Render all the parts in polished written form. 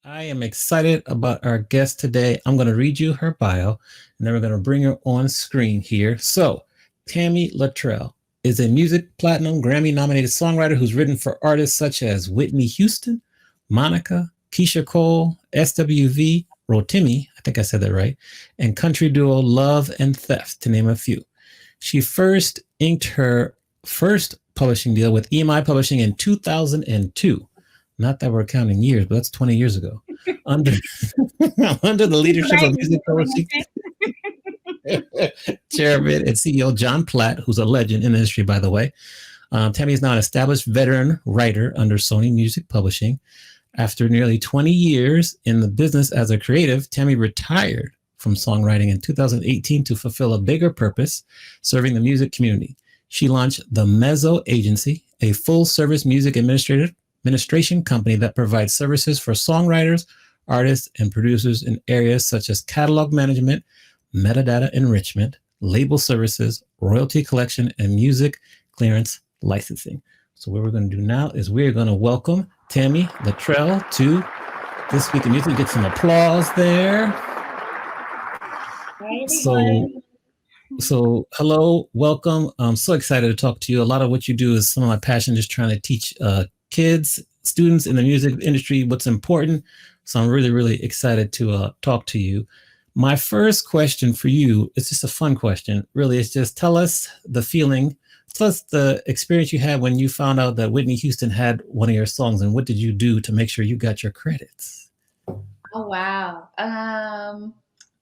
I am excited about our guest today. I'm going to read you her bio, and then we're going to bring her on screen here. So, Tami Latrell is a music platinum Grammy nominated songwriter who's written for artists such as Whitney Houston, Monica, Keisha Cole, SWV, Rotimi, I think I said that right, and country duo Love and Theft, to name a few. She first inked her first publishing deal with EMI Publishing in 2002. Not that we're counting years, but that's 20 years ago. Under under the leadership of music publishing chairman and CEO John Platt, who's a legend in the industry, by the way. Tammy is now an established veteran writer under Sony Music Publishing. After nearly 20 years in the business as a creative, Tammy retired from songwriting in 2018 to fulfill a bigger purpose, serving the music community. She launched the Mezzo Agency, a full-service music administration company that provides services for songwriters, artists, and producers in areas such as catalog management, metadata enrichment, label services, royalty collection, and music clearance licensing. So what we're going to do now is we're going to welcome Tami Latrell to This Week in Music. Get some applause there. Hi, So, everyone. so hello, welcome. I'm so excited to talk to you. A lot of what you do is some of my passion, just trying to teach kids, students in the music industry what's important. So I'm really, really excited to talk to you. My first question for you, it's just a fun question. Really, it's just tell us the feeling, tell us the experience you had when you found out that Whitney Houston had one of your songs, and what did you do to make sure you got your credits? Oh, wow.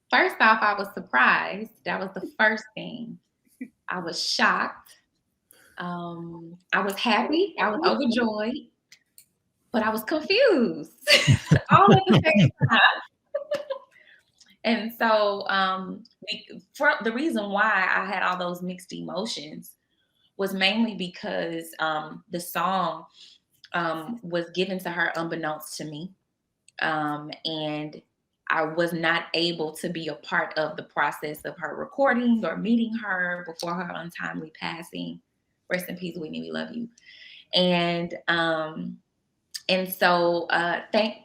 First off, I was surprised. That was the first thing. I was shocked. I was happy. I was overjoyed, but I was confused all at the same time. And so, for the reason why I had all those mixed emotions was mainly because the song was given to her unbeknownst to me. And I was not able to be a part of the process of her recording or meeting her before her untimely passing. Rest in peace, Whitney. We love you. And um, and so thank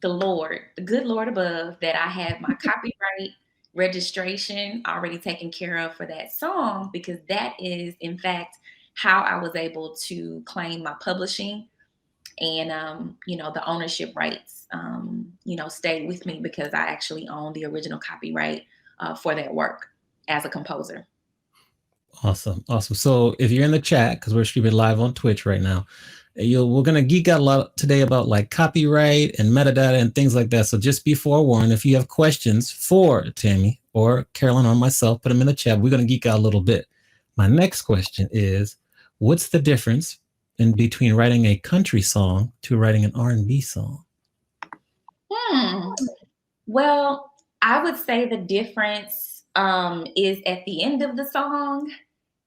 the Lord, the good Lord above, that I had my copyright registration already taken care of for that song, because that is in fact how I was able to claim my publishing and the ownership rights stayed with me because I actually own the original copyright for that work as a composer. Awesome, awesome. So if you're in the chat, because we're streaming live on Twitch right now, we're gonna geek out a lot today about like copyright and metadata and things like that. So just be forewarned, if you have questions for Tami or Carolyn or myself, put them in the chat. We're gonna geek out a little bit. My next question is, what's the difference in between writing a country song to writing an R&B song? Hmm. Well, I would say the difference is at the end of the song.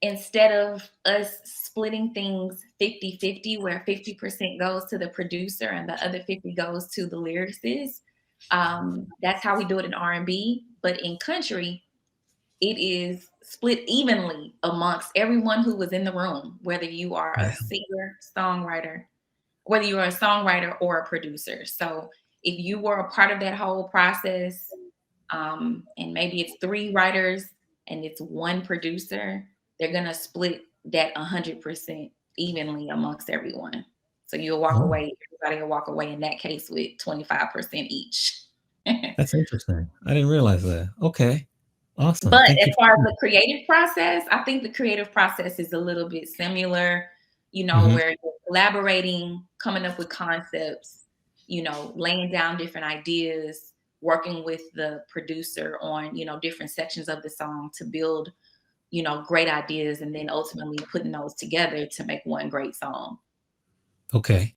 Instead of us splitting things 50-50, where 50% goes to the producer and the other 50 goes to the lyricist. That's how we do it in R&B. But in country, it is split evenly amongst everyone who was in the room, whether you are a Yeah. singer, songwriter, whether you are a songwriter or a producer. So if you were a part of that whole process, and maybe it's three writers and it's one producer, they're gonna split that 100% evenly amongst everyone. So you'll walk Oh, away, everybody will walk away in that case with 25% each. that's interesting. I didn't realize that. Okay. Awesome. But Thank as you. far as the creative process, I think the creative process is a little bit similar, Mhm. where you're collaborating, coming up with concepts, laying down different ideas, working with the producer on, different sections of the song to build, great ideas, and then ultimately putting those together to make one great song. Okay.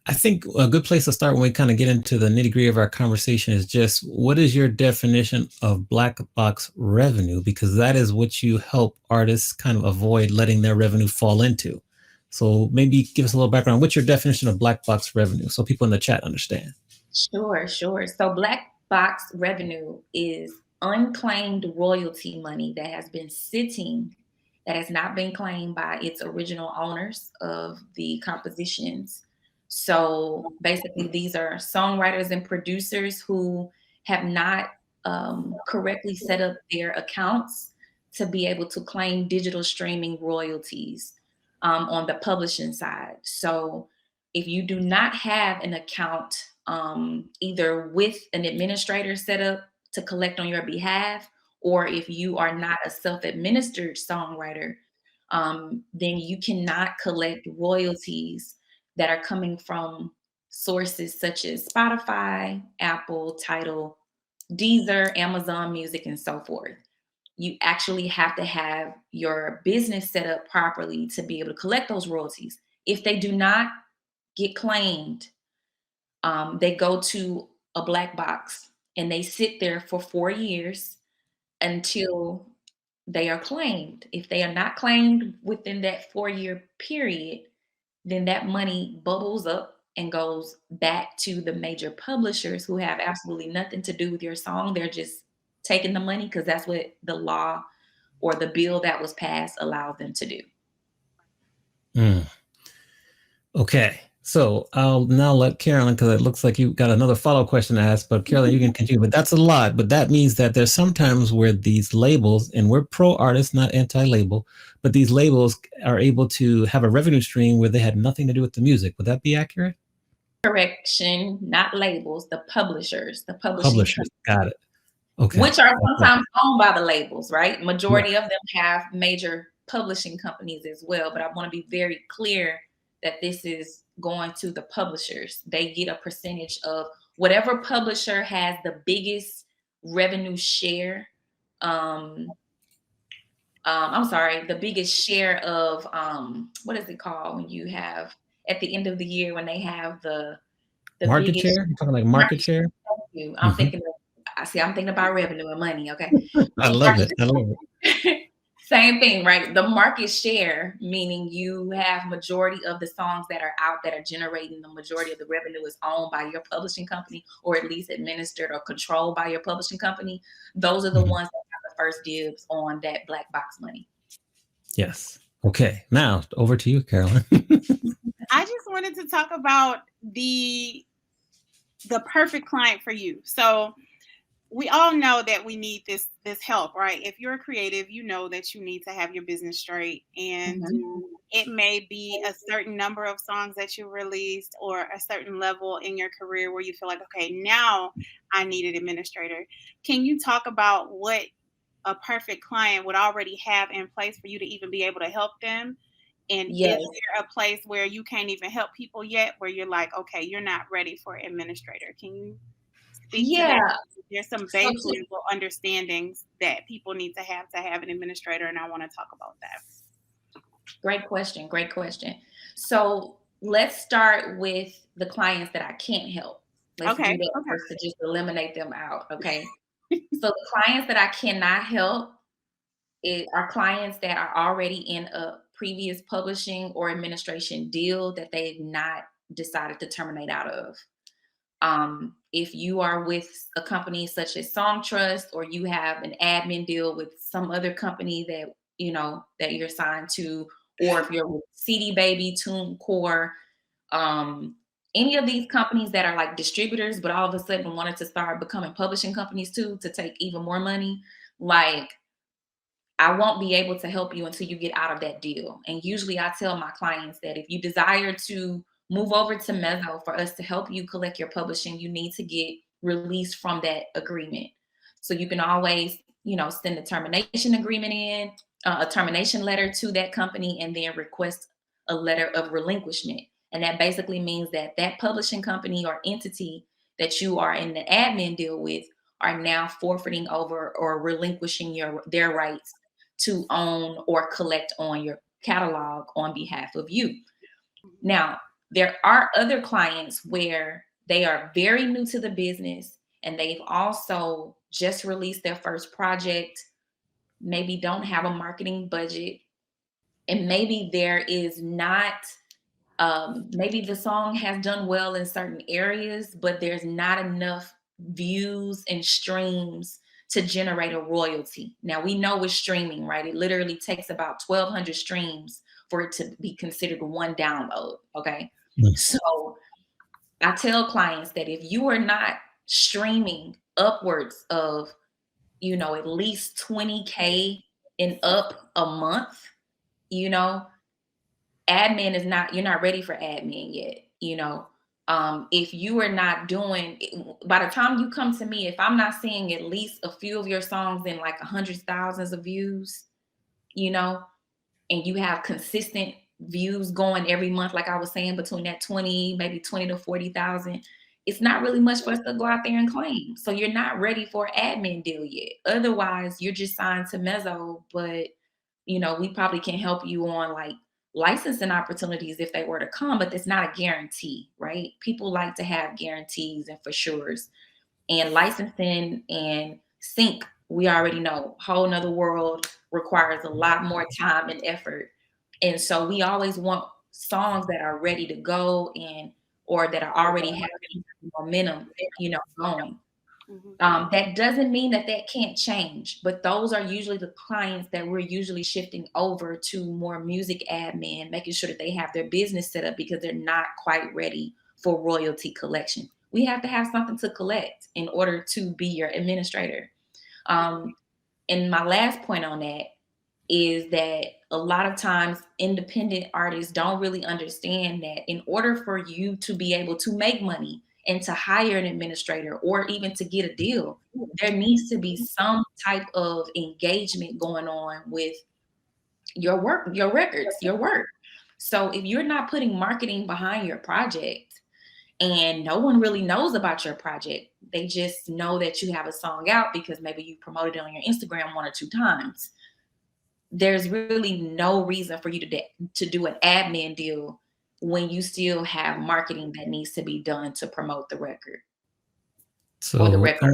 I think a good place to start when we kind of get into the nitty gritty of our conversation is just what is your definition of black box revenue? Because that is what you help artists kind of avoid letting their revenue fall into. So maybe give us a little background. What's your definition of black box revenue so people in the chat understand? Sure, sure. So black box revenue is unclaimed royalty money that has been sitting, that has not been claimed by its original owners of the compositions, So basically, these are songwriters and producers who have not correctly set up their accounts to be able to claim digital streaming royalties on the publishing side. So if you do not have an account either with an administrator set up to collect on your behalf, or if you are not a self-administered songwriter, then you cannot collect royalties that are coming from sources such as Spotify, Apple, Tidal, Deezer, Amazon Music, and so forth. You actually have to have your business set up properly to be able to collect those royalties. If they do not get claimed, they go to a black box and they sit there for 4 years until they are claimed. If they are not claimed within that 4 year period, then that money bubbles up and goes back to the major publishers who have absolutely nothing to do with your song. They're just taking the money because that's what the law or the bill that was passed allowed them to do. Mm. Okay. So I'll now let Carolyn, because it looks like you got another follow-up question to ask, but Carolyn, you can continue. But that's a lot. But that means that there's sometimes where these labels, and we're pro artists, not anti-label, but these labels are able to have a revenue stream where they had nothing to do with the music. Would that be accurate? Correction, not labels, the publishers, the publishing Publishers. companies, Got it. Okay. which are Okay. sometimes owned by the labels, right? Yeah. Majority of them have major publishing companies as well, but I want to be very clear that this is going to the publishers. They get a percentage of whatever publisher has the biggest revenue share. I'm sorry, the biggest share of what is it called when you have at the end of the year when they have the Market biggest share? You're talking like market market share. share? Thank you. Mhm. I'm thinking about revenue and money. Okay. I The love it. I love it. same thing, right? The market share, meaning you have majority of the songs that are out that are generating the majority of the revenue is owned by your publishing company, or at least administered or controlled by your publishing company. Those are the Mhm. ones that have the first dibs on that black box money. Yes. Okay. Now over to you, Carolyn. I just wanted to talk about the perfect client for you. So we all know that we need this help, right? If you're a creative, you know that you need to have your business straight, and Mhm. it may be a certain number of songs that you released or a certain level in your career where you feel like, okay, now I need an administrator. Can you talk about what a perfect client would already have in place for you to even be able to help them? And is Yes. there a place where you can't even help people yet, where you're like, okay, you're not ready for an administrator? Can you speak to that? Yeah. There's some So base level understandings that people need to have an administrator, and I want to talk about that. great question. Great question. So let's start with the clients that I can't help. Let's do Okay. that first to just eliminate them out. Okay. So the clients that I cannot help are clients that are already in a previous publishing or administration deal that they've not decided to terminate out of. If you are with a company such as Song Trust, or you have an admin deal with some other company that you know that you're signed to, or if you're with CD Baby, TuneCore, um, any of these companies that are like distributors, but all of a sudden wanted to start becoming publishing companies too to take even more money, like I won't be able to help you until you get out of that deal. And usually I tell my clients that if you desire to move over to Mezzo for us to help you collect your publishing, you need to get released from that agreement. So you can always, send a termination agreement in, a termination letter to that company, and then request a letter of relinquishment. And that basically means that that publishing company or entity that you are in the admin deal with are now forfeiting over or relinquishing their rights to own or collect on your catalog on behalf of you. Now, there are other clients where they are very new to the business and they've also just released their first project, maybe don't have a marketing budget, and maybe there is not maybe the song has done well in certain areas, but there's not enough views and streams to generate a royalty. Now we know with streaming, right? It literally takes about 1,200 streams for it to be considered one download. Okay. Mm. So I tell clients that if you are not streaming upwards of, at least 20K and up a month, you know, you're not ready for admin yet. If you are not doing, by the time you come to me, if I'm not seeing at least a few of your songs in like hundreds, thousands of views, you know, and you have consistent views going every month, like I was saying, between that 20, maybe 20 to 40,000, it's not really much for us to go out there and claim. So you're not ready for an admin deal yet. Otherwise, you're just signed to Mezzo, but we probably can help you on like licensing opportunities if they were to come, but it's not a guarantee, right? People like to have guarantees and for sures. And licensing and sync, we already know, whole nother world, requires a lot more time and effort. And so we always want songs that are ready to go and or that are already having momentum, going. That doesn't mean that can't change, but those are usually the clients that we're usually shifting over to more music admin, making sure that they have their business set up because they're not quite ready for royalty collection. We have to have something to collect in order to be your administrator. And my last point on that is that a lot of times independent artists don't really understand that in order for you to be able to make money and to hire an administrator or even to get a deal, there needs to be some type of engagement going on with your work, your records, your work. So if you're not putting marketing behind your project and no one really knows about your project, they just know that you have a song out because maybe you promoted it on your Instagram 1 or 2 times. There's really no reason for you to do an admin deal when you still have marketing that needs to be done to promote the record or the So record.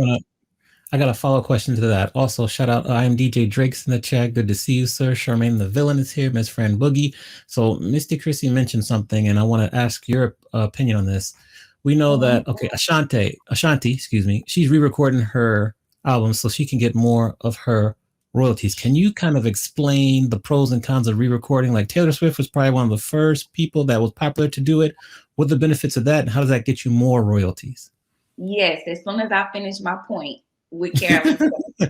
I got a follow-up question to that. Also, shout out, I am DJ Drake's in the chat. Good to see you, sir. Charmaine the Villain is here. Miss Fran Boogie. So Misty Chrissy mentioned something, and I want to ask your opinion on this. We know that, okay, Ashanti, excuse me, she's re-recording her album so she can get more of her royalties. Can you kind of explain the pros and cons of re-recording? Like Taylor Swift was probably one of the first people that was popular to do it. What are the benefits of that, and how does that get you more royalties? Yes, as soon as I finish my point with Carolyn,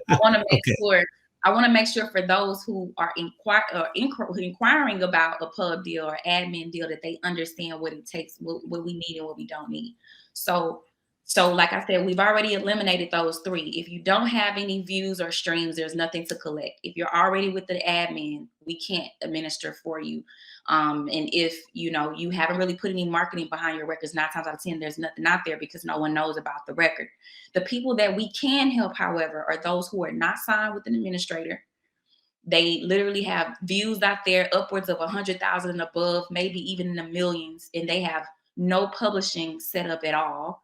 I want to make Okay. sure. I want to make sure for those who are inquiring about a pub deal or admin deal that they understand what it takes, what we need and what we don't need. So like I said, we've already eliminated those three. If you don't have any views or streams, there's nothing to collect. If you're already with the admin, we can't administer for you. And if you haven't really put any marketing behind your records, 9 times out of 10, there's nothing out there because no one knows about the record. The people that we can help, however, are those who are not signed with an administrator. They literally have views out there upwards of 100,000 and above, maybe even in the millions, and they have no publishing set up at all.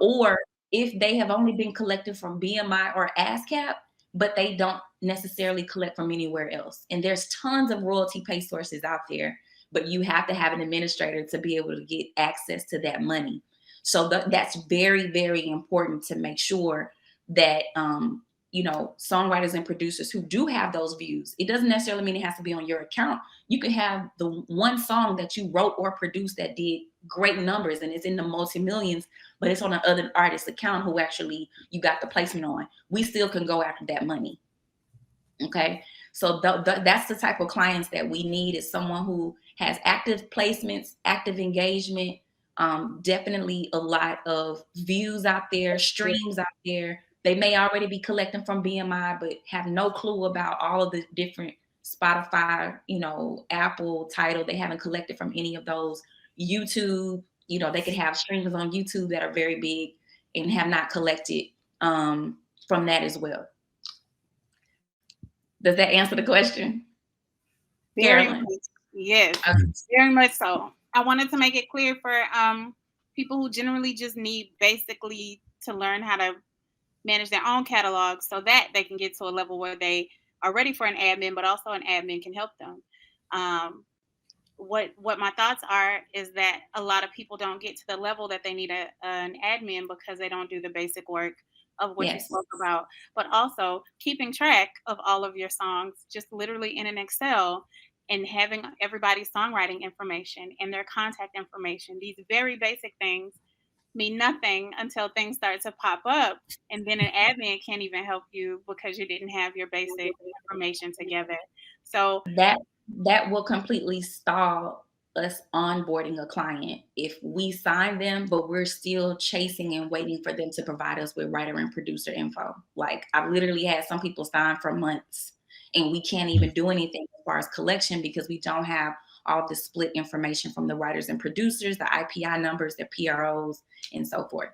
Or if they have only been collected from BMI or ASCAP, but they don't necessarily collect from anywhere else. And there's tons of royalty pay sources out there, but you have to have an administrator to be able to get access to that money. So that's very, very important to make sure that songwriters and producers who do have those views. It doesn't necessarily mean it has to be on your account. You could have the one song that you wrote or produced that did great numbers and it's in the multi-millions, but it's on another artist's account who actually you got the placement on. We still can go after that money. Okay. So that's the type of clients that we need, is someone who has active placements, active engagement, definitely a lot of views out there, streams out there. They may already be collecting from BMI, but have no clue about all of the different Spotify, Apple, Tidal. They haven't collected from any of those. YouTube, they could have streamers on YouTube that are very big and have not collected from that as well. Does that answer the question? Carolyn? Yes, very much so. I wanted to make it clear for people who generally just need basically to learn how to manage their own catalog so that they can get to a level where they are ready for an admin, but also an admin can help them. What my thoughts are is that a lot of people don't get to the level that they need an admin because they don't do the basic work of what you spoke about, but also keeping track of all of your songs just literally in an Excel and having everybody's songwriting information and their contact information. These very basic things mean nothing until things start to pop up. And then an admin can't even help you because you didn't have your basic information together. So that will completely stall us onboarding a client if we sign them, but we're still chasing and waiting for them to provide us with writer and producer info. Like, I've literally had some people sign for months and we can't even do anything as far as collection because we don't have all the split information from the writers and producers, the IPI numbers, the PROs, and so forth.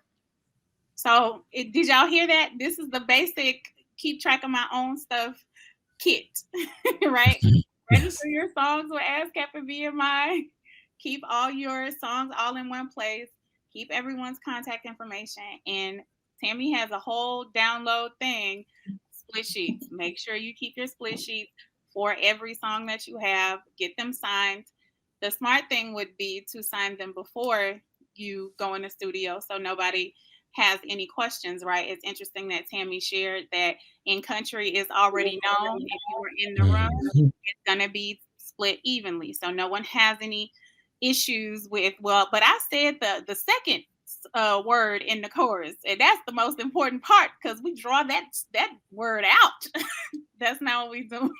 So did y'all hear that? This is the basic keep track of my own stuff kit, right? Register your songs with ASCAP and BMI. Keep all your songs all in one place. Keep everyone's contact information. And Tami has a whole download thing, split sheets. Make sure you keep your split sheets for every song that you have. Get them signed. The smart thing would be to sign them before you go in the studio so nobody has any questions, right? It's interesting that Tami shared that in country is already known. If you were in the room, it's going to be split evenly. So no one has any issues with, well, but I said the second word in the chorus, and that's the most important part because we draw that word out. That's not what we do.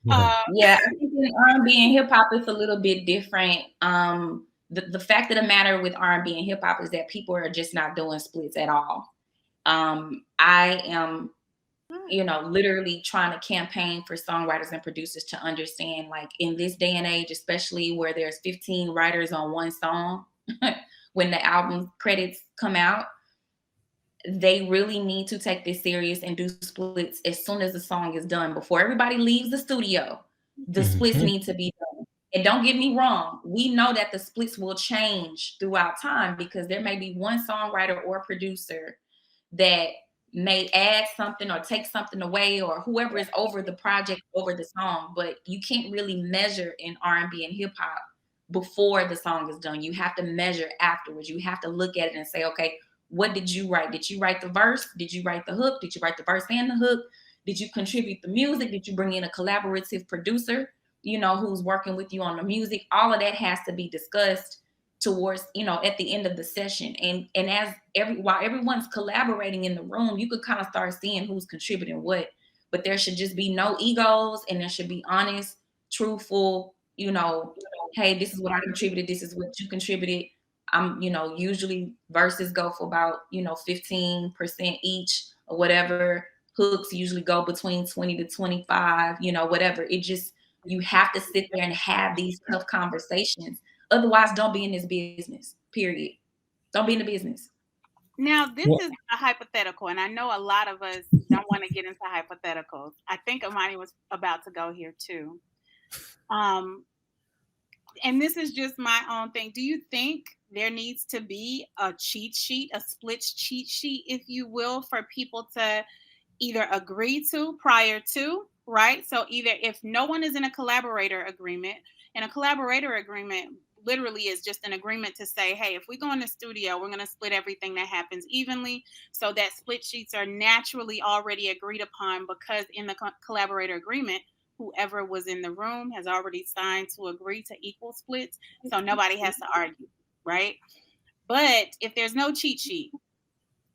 Yeah, I think in R&B and hip hop it's a little bit different. The fact of the matter with R&B and hip hop is that people are just not doing splits at all. I am, literally trying to campaign for songwriters and producers to understand, like, in this day and age, especially where there's 15 writers on one song, when the album credits come out, they really need to take this serious and do splits as soon as the song is done. Before everybody leaves the studio, the splits need to be done. And don't get me wrong, we know that the splits will change throughout time because there may be one songwriter or producer that may add something or take something away, or whoever is over the project, over the song. But you can't really measure in R&B and hip hop before the song is done. You have to measure afterwards. You have to look at it and say, okay, what did you write? Did you write the verse? Did you write the hook? Did you write the verse and the hook? Did you contribute the music? Did you bring in a collaborative producer, who's working with you on the music? All of that has to be discussed towards, at the end of the session. And while everyone's collaborating in the room, you could kind of start seeing who's contributing what, but there should just be no egos, and there should be honest, truthful, hey, this is what I contributed. This is what you contributed. Usually verses go for about, 15% each or whatever. Hooks usually go between 20 to 25, whatever. It just, you have to sit there and have these tough conversations. Otherwise, don't be in this business, period. Don't be in the business. Now, this is a hypothetical, and I know a lot of us don't want to get into hypotheticals. I think Amani was about to go here too. And this is just my own thing. Do you think there needs to be a cheat sheet, a split cheat sheet, if you will, for people to either agree to prior to, right? So either if no one is in a collaborator agreement, and a collaborator agreement literally is just an agreement to say, hey, if we go in the studio, we're going to split everything that happens evenly, so that split sheets are naturally already agreed upon, because in the collaborator agreement, whoever was in the room has already signed to agree to equal splits, so nobody has to argue, right? But if there's no cheat sheet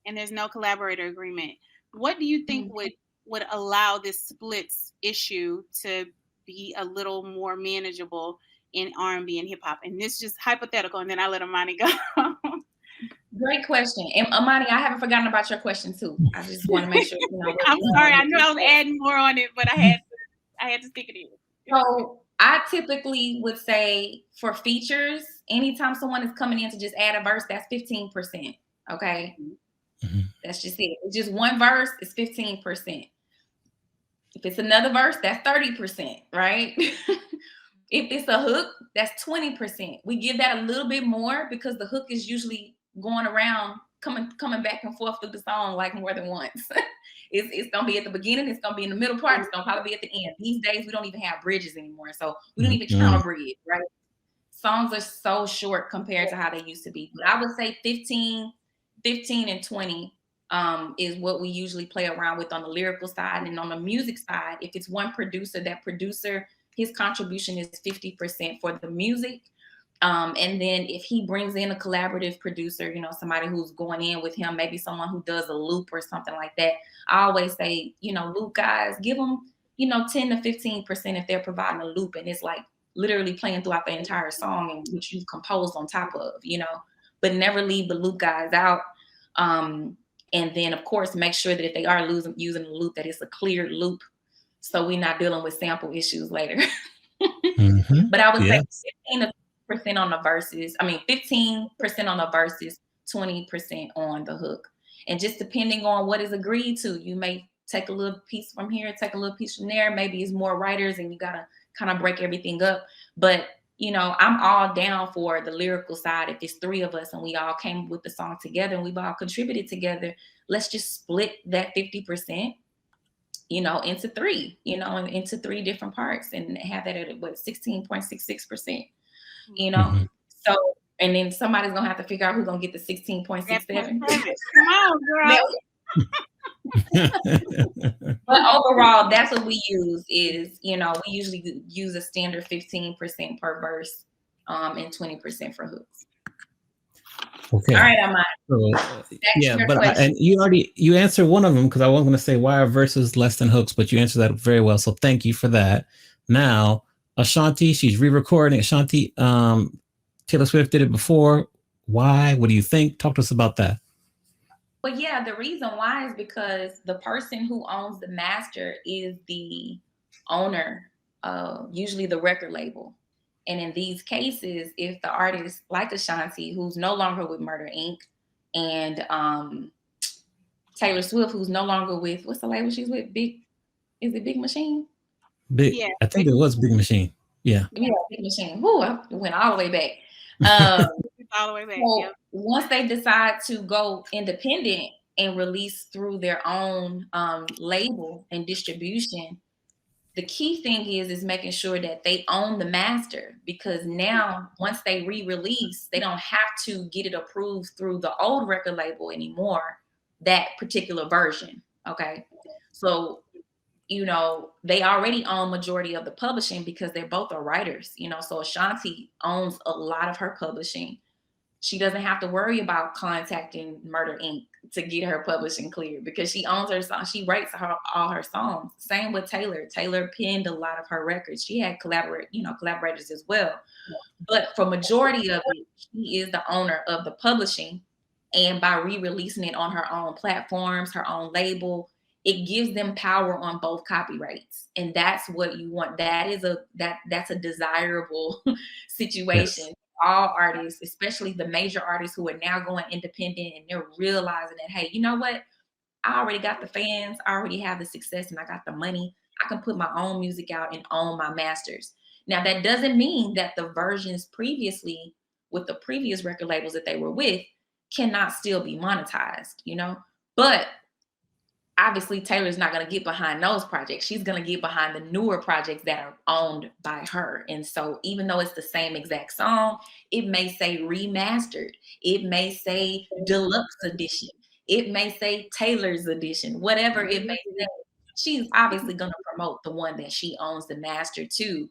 and there's no collaborator agreement, what do you think would allow this splits issue to be a little more manageable in R&B and hip hop? And this is just hypothetical, and then I let Amani go. Great question. And Amani, I haven't forgotten about your question too. I just want to make sure. I'm sorry, I knew I was adding more on it, but I had to stick it in. So I typically would say for features, anytime someone is coming in to just add a verse, that's 15%. Okay. Mm-hmm. That's just it. It's just one verse, it's 15%. If it's another verse, that's 30%, right? If it's a hook, that's 20%. We give that a little bit more because the hook is usually going around, coming back and forth through the song like more than once. It's gonna be at the beginning, it's gonna be in the middle part, it's gonna probably be at the end. These days we don't even have bridges anymore, so we don't even count a bridge, right? Songs are so short compared to how they used to be. But I would say 15 and 20 is what we usually play around with on the lyrical side. And on the music side, if it's one producer, that producer his contribution is 50% for the music. And then if he brings in a collaborative producer, somebody who's going in with him, maybe someone who does a loop or something like that, I always say, loop guys, give them, 10 to 15% if they're providing a loop and it's like literally playing throughout the entire song and which you've composed on top of, but never leave the loop guys out. And then of course, make sure that if they are using a loop, that it's a cleared loop. So we're not dealing with sample issues later. Mm-hmm. But I would Yes. say 15% on the verses. 15% on the verses, 20% on the hook. And just depending on what is agreed to, you may take a little piece from here, take a little piece from there. Maybe it's more writers and you got to kind of break everything up. But, I'm all down for the lyrical side. If it's 3 of us and we all came with the song together and we've all contributed together, let's just split that 50%, into 3, into 3 different parts and have that at 16.66%, Mm-hmm. So, and then somebody's going to have to figure out who's going to get the 16.67. Come on, girl. But overall, that's what we use is, we usually use a standard 15% per verse, and 20% for hooks. Okay. All right, Ahmad. So, yeah, but and you answered one of them because I was going to say why are verses less than hooks, but you answered that very well. So thank you for that. Now, Ashanti, she's re-recording. Ashanti, Taylor Swift did it before. Why? What do you think? Talk to us about that. Well, yeah, the reason why is because the person who owns the master is the owner, usually the record label. And in these cases, if the artist like Ashanti, who's no longer with Murder Inc., and Taylor Swift, who's no longer with, what's the label she's with? Is it Big Machine? Big, yeah, I think it was Big Machine. Yeah. Yeah, Big Machine. Whoo, I went all the way back. All the way back. So Yep. once they decide to go independent and release through their own label and distribution, the key thing is making sure that they own the master, because now once they re-release, they don't have to get it approved through the old record label anymore, that particular version. Okay. So, they already own majority of the publishing because they're both are writers, so Ashanti owns a lot of her publishing. She doesn't have to worry about contacting Murder Inc. to get her publishing cleared because she owns her song. She writes all her songs. Same with Taylor. Taylor penned a lot of her records. She had collaborators as well. But for majority of it, she is the owner of the publishing. And by re-releasing it on her own platforms, her own label, it gives them power on both copyrights. And that's what you want. That's a desirable situation. Yes. All artists, especially the major artists who are now going independent and they're realizing that, hey, you know what? I already got the fans, I already have the success, and I got the money. I can put my own music out and own my masters. Now, that doesn't mean that the versions previously with the previous record labels that they were with cannot still be monetized, but obviously Taylor's not going to get behind those projects. She's going to get behind the newer projects that are owned by her. And so even though it's the same exact song, it may say remastered. It may say deluxe edition. It may say Taylor's edition, whatever it may say. She's obviously going to promote the one that she owns the master to.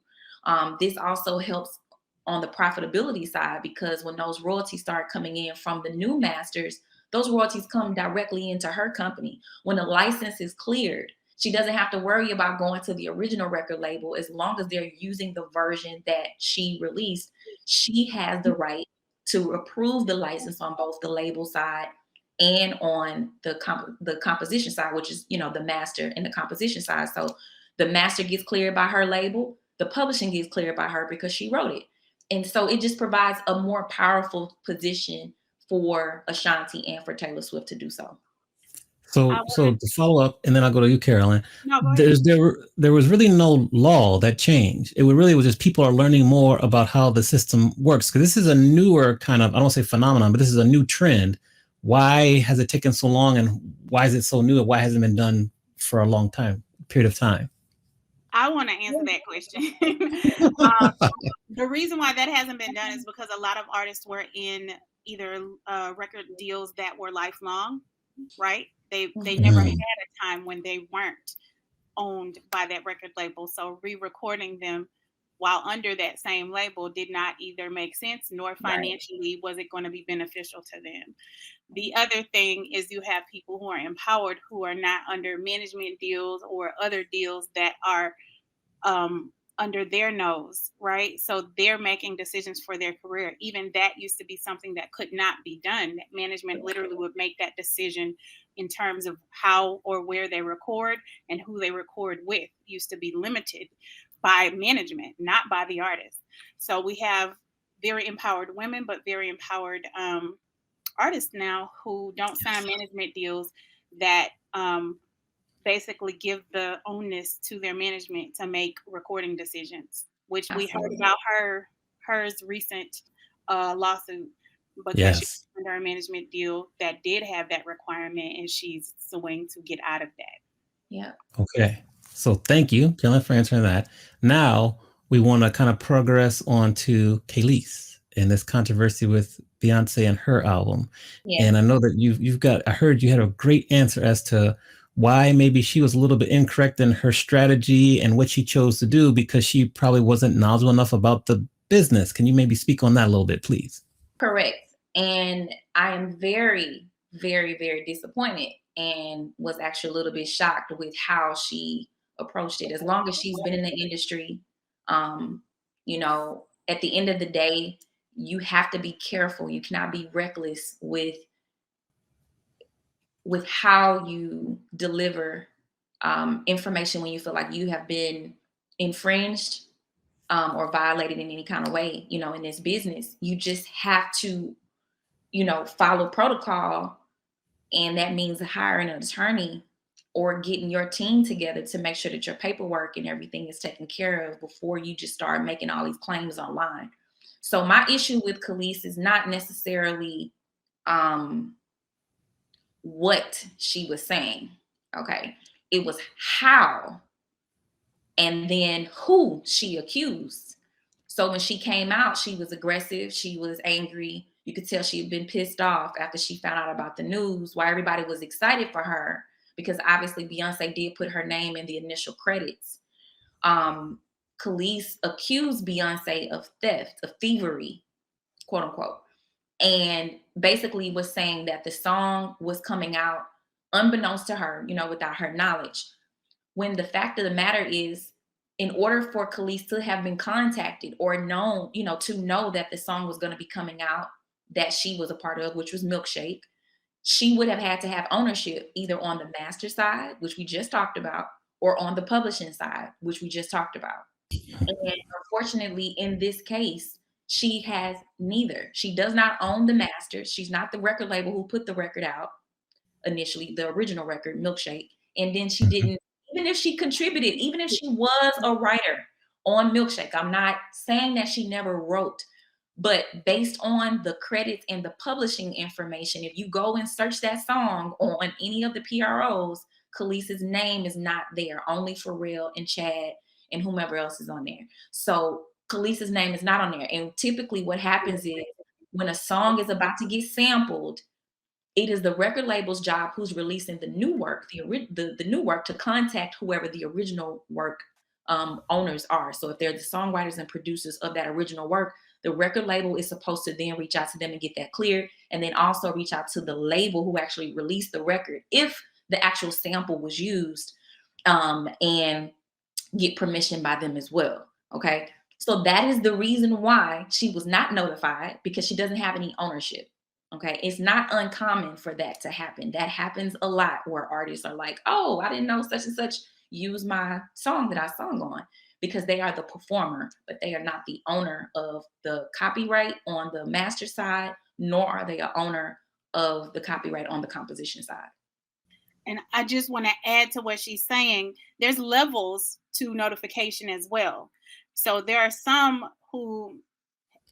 This also helps on the profitability side because when those royalties start coming in from the new masters, those royalties come directly into her company. When the license is cleared, she doesn't have to worry about going to the original record label. As long as they're using the version that she released, she has the right to approve the license on both the label side and on the composition side, which is, the master and the composition side. So the master gets cleared by her label, the publishing gets cleared by her because she wrote it. And so it just provides a more powerful position for Ashanti and for Taylor Swift to do so. So to follow up, and then I'll go to you, Carolyn. No, go ahead. There was really no law that changed. It really was just people are learning more about how the system works. Because this is a newer kind of, I don't say phenomenon, but this is a new trend. Why has it taken so long, and why is it so new, and why hasn't it been done for a long period of time? I want to answer that question. The reason why that hasn't been done is because a lot of artists were in either record deals that were lifelong, right? They never had a time when they weren't owned by that record label. So re-recording them while under that same label did not either make sense nor Right. financially was it going to be beneficial to them. The other thing is you have people who are empowered who are not under management deals or other deals that are under their nose, right? So they're making decisions for their career. Even that used to be something that could not be done. That management literally would make that decision in terms of how or where they record and who they record with. Used to be limited by management, not by the artist. So we have very empowered women, but very empowered artists now who don't sign management deals that basically give the onus to their management to make recording decisions, which we heard Absolutely. about hers recent lawsuit because she Yes. was under a management deal that did have that requirement and she's suing to get out of that. Yeah. Okay. So thank you, Kellen, for answering that. Now we want to kind of progress on to Khalees and this controversy with Beyonce and her album. Yeah. And I know that you've got, I heard you had a great answer as to why maybe she was a little bit incorrect in her strategy and what she chose to do because she probably wasn't knowledgeable enough about the business. Can you maybe speak on that a little bit, please? Correct. And I am very, very, very disappointed and was actually a little bit shocked with how she approached it. As long as she's been in the industry, um, at the end of the day, you have to be careful. You cannot be reckless with how you deliver information when you feel like you have been infringed or violated in any kind of way, in this business. You just have to, follow protocol. And that means hiring an attorney or getting your team together to make sure that your paperwork and everything is taken care of before you just start making all these claims online. So my issue with Khalees is not necessarily what she was saying. Okay. It was how and then who she accused. So when she came out, she was aggressive. She was angry. You could tell she had been pissed off after she found out about the news, why everybody was excited for her, because obviously Beyonce did put her name in the initial credits. Khalees accused Beyonce of theft, of thievery, quote unquote, and basically was saying that the song was coming out unbeknownst to her, without her knowledge. When the fact of the matter is, in order for Khalees to have been contacted or known, to know that the song was going to be coming out that she was a part of, which was Milkshake, she would have had to have ownership either on the master side, which we just talked about, or on the publishing side, which we just talked about. And unfortunately, in this case, she has neither. She does not own the master. She's not the record label who put the record out initially, the original record, Milkshake. And then she Mhm. didn't, even if she contributed, even if she was a writer on Milkshake, I'm not saying that she never wrote, but based on the credits and the publishing information, if you go and search that song on any of the PROs, Khalees's name is not there, only Pharrell and Chad and whomever else is on there. So Khalees's name is not on there. And typically what happens is when a song is about to get sampled, it is the record label's job who's releasing the new work, the new work, to contact whoever the original work owners are. So if they're the songwriters and producers of that original work, the record label is supposed to then reach out to them and get that cleared, and then also reach out to the label who actually released the record if the actual sample was used, and get permission by them as well. Okay. So that is the reason why she was not notified, because she doesn't have any ownership. Okay. It's not uncommon for that to happen. That happens a lot where artists are like, oh, I didn't know such and such used my song that I sung on, because they are the performer, but they are not the owner of the copyright on the master side, nor are they an owner of the copyright on the composition side. And I just want to add to what she's saying. There's levels to notification as well. So there are some who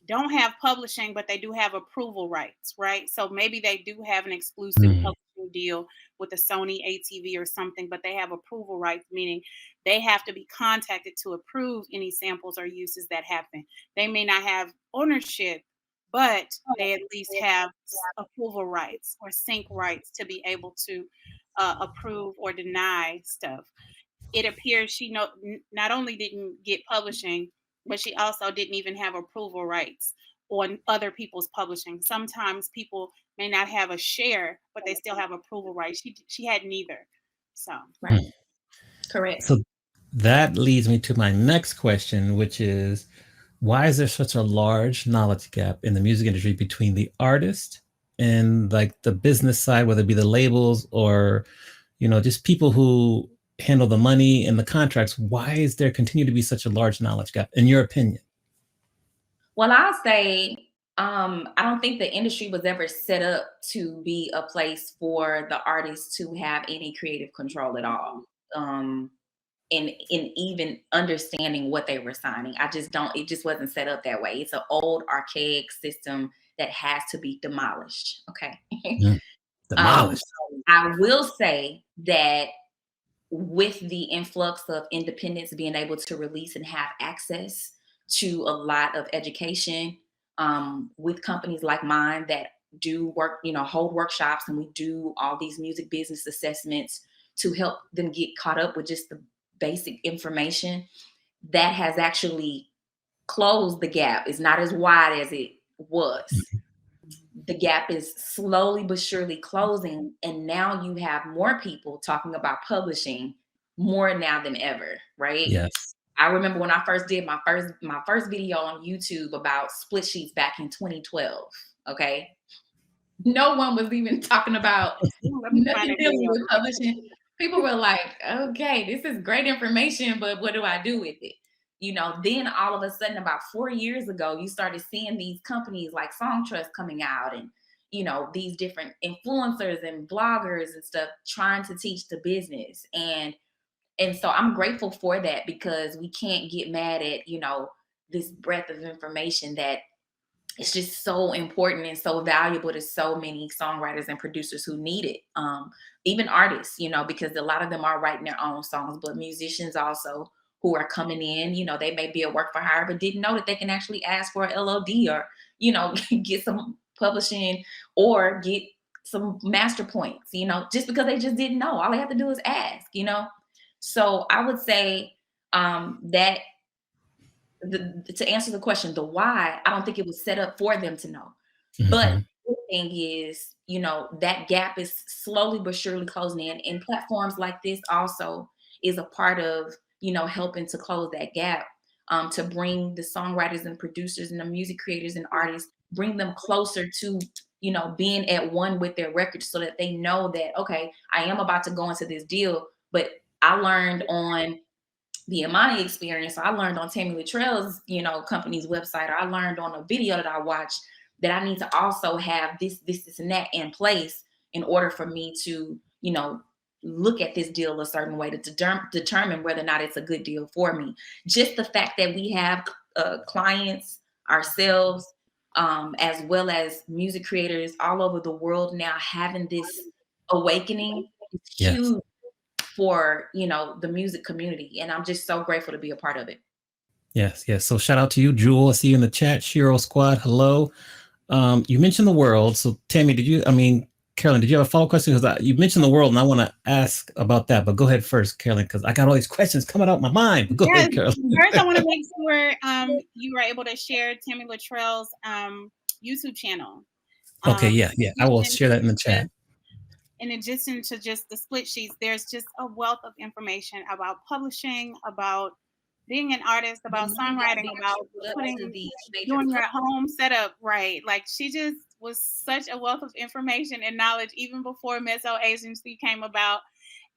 don't have publishing, but they do have approval rights, right? So maybe they do have an exclusive Mm. publishing deal with a Sony ATV or something, but they have approval rights, meaning they have to be contacted to approve any samples or uses that happen. They may not have ownership, but they at least have approval rights or sync rights to be able to approve or deny stuff. it appears she not only didn't get publishing, but she also didn't even have approval rights on other people's publishing. Sometimes people may not have a share, but they still have approval rights. She had neither. So Right. Correct. So that leads me to my next question, which is why is there such a large knowledge gap in the music industry between the artist and like the business side, whether it be the labels or, just people who handle the money and the contracts? Why is there continue to be such a large knowledge gap, in your opinion? Well, I'll say I don't think the industry was ever set up to be a place for the artists to have any creative control at all. In even understanding what they were signing. I just don't, it just wasn't set up that way. It's an old archaic system that has to be demolished. Okay. Demolished. I will say that with the influx of independents being able to release and have access to a lot of education, with companies like mine that do work, hold workshops, and we do all these music business assessments to help them get caught up with just the basic information, that has actually closed the gap. It's not as wide as it was. The gap is slowly but surely closing, and now you have more people talking about publishing more now than ever, right? Yes. I remember when I first did my first video on YouTube about split sheets back in 2012. Okay, no one was even talking about nothing dealing with publishing. People were like, "Okay, this is great information, but what do I do with it?" Then all of a sudden, about 4 years ago, you started seeing these companies like Song Trust coming out, and these different influencers and bloggers and stuff trying to teach the business. And so I'm grateful for that, because we can't get mad at, this breadth of information that it's just so important and so valuable to so many songwriters and producers who need it. Even artists, because a lot of them are writing their own songs, but musicians also who are coming in, they may be a work for hire, but didn't know that they can actually ask for an LOD or, get some publishing or get some master points, just because they just didn't know. All they have to do is ask, So I would say that to answer the question, the why, I don't think it was set up for them to know. But the thing is, that gap is slowly but surely closing in. And platforms like this also is a part of, helping to close that gap, to bring the songwriters and producers and the music creators and artists, bring them closer to, being at one with their records, so that they know that, okay, I am about to go into this deal, but I learned on the Imani experience. I learned on Tami Latrell's, company's website, or I learned on a video that I watched, that I need to also have this, and that in place in order for me to, look at this deal a certain way to determine whether or not it's a good deal for me. Just the fact that we have clients ourselves, as well as music creators all over the world now having this awakening is huge for the music community, and I'm just so grateful to be a part of it. Yes. So shout out to you, Jewel. I see you in the chat. Shiro Squad, hello. You mentioned the world. So Tami, Carolyn, did you have a follow-up question? Because you mentioned the world, and I want to ask about that. But go ahead first, Carolyn, because I got all these questions coming out my mind. But go ahead, Carolyn. First, I want to make sure you were able to share Tami Latrell's YouTube channel. Okay, yeah. I will share that in the chat. In addition to just the split sheets, there's just a wealth of information about publishing, about being an artist, about songwriting, about doing your home setup right. Like, she just was such a wealth of information and knowledge even before Mezzo Agency came about.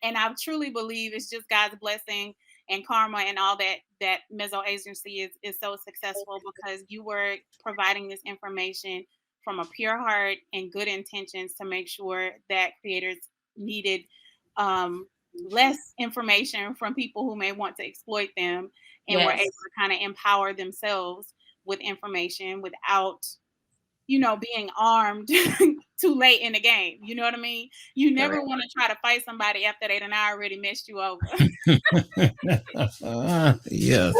And I truly believe it's just God's blessing and karma and all that Mezzo Agency is so successful, because you were providing this information from a pure heart and good intentions to make sure that creators needed less information from people who may want to exploit them, and were able to kind of empower themselves with information without, being armed too late in the game. You know what I mean? You never want to try to fight somebody after they done already messed you over. Yes.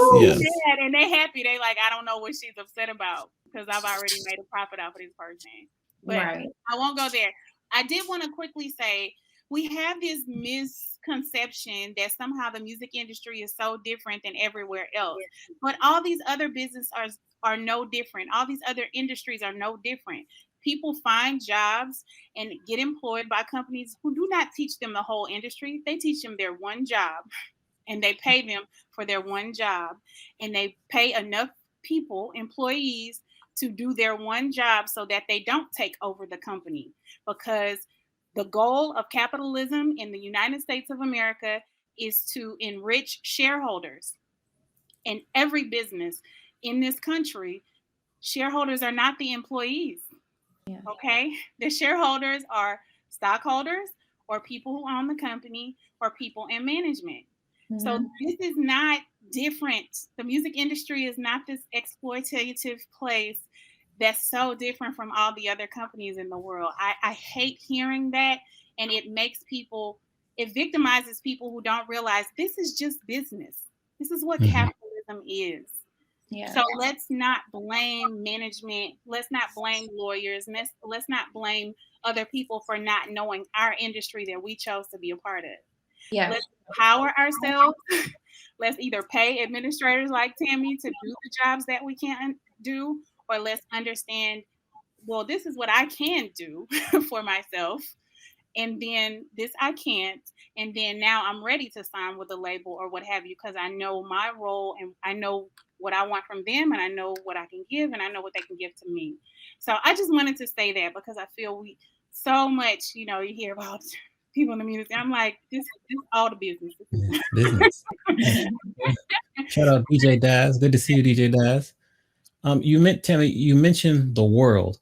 And they happy. They like, I don't know what she's upset about, because I've already made a profit off of this person. But I won't go there. I did want to quickly say, we have this misconception that somehow the music industry is so different than everywhere else. But all these other businesses are no different. All these other industries are no different. People find jobs and get employed by companies who do not teach them the whole industry. They teach them their one job, and they pay them for their one job, and they pay enough people, employees, to do their one job so that they don't take over the company, because the goal of capitalism in the United States of America is to enrich shareholders. In every business in this country, shareholders are not the employees. Yeah. Okay? The shareholders are stockholders or people who own the company or people in management. So this is not different. The music industry is not this exploitative place that's so different from all the other companies in the world. I hate hearing that, and it victimizes people who don't realize this is just business. This is what capitalism is. Yeah. So let's not blame management. Let's not blame lawyers. Let's not blame other people for not knowing our industry that we chose to be a part of. Yeah. Let's empower ourselves. Let's either pay administrators like Tami to do the jobs that we can't do, or let's understand, well, this is what I can do for myself. And then this I can't. And then now I'm ready to sign with a label or what have you, because I know my role and I know what I want from them, and I know what I can give, and I know what they can give to me. So I just wanted to say that, because I feel we so much, you hear about people in the music. I'm like, this is all the business. Business. Shout out DJ Daz. Good to see you, DJ Daz. Tammy, you mentioned the world.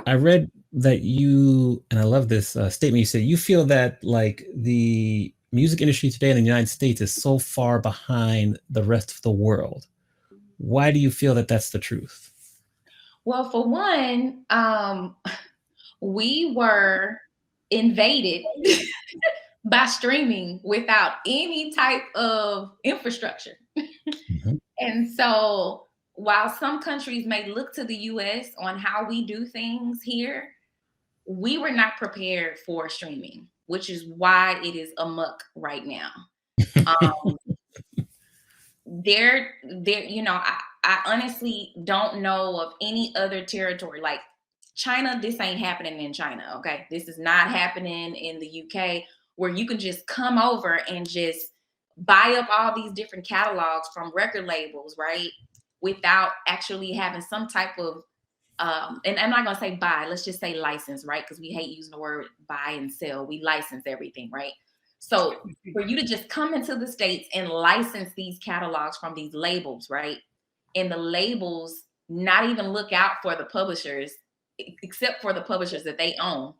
I read that you, and I love this statement you said, you feel that like the music industry today in the United States is so far behind the rest of the world. Why do you feel that that's the truth? Well, for one, we were invaded by streaming without any type of infrastructure. And so while some countries may look to the US on how we do things here, we were not prepared for streaming, which is why it is amok right now. I honestly don't know of any other territory like China. This ain't happening in China. Okay. This is not happening in the UK, where you can just come over and just buy up all these different catalogs from record labels, right? Without actually having some type of, and I'm not going to say buy, let's just say license, right? Because we hate using the word buy and sell. We license everything, right? So for you to just come into the States and license these catalogs from these labels, right? And the labels not even look out for the publishers, except for the publishers that they own.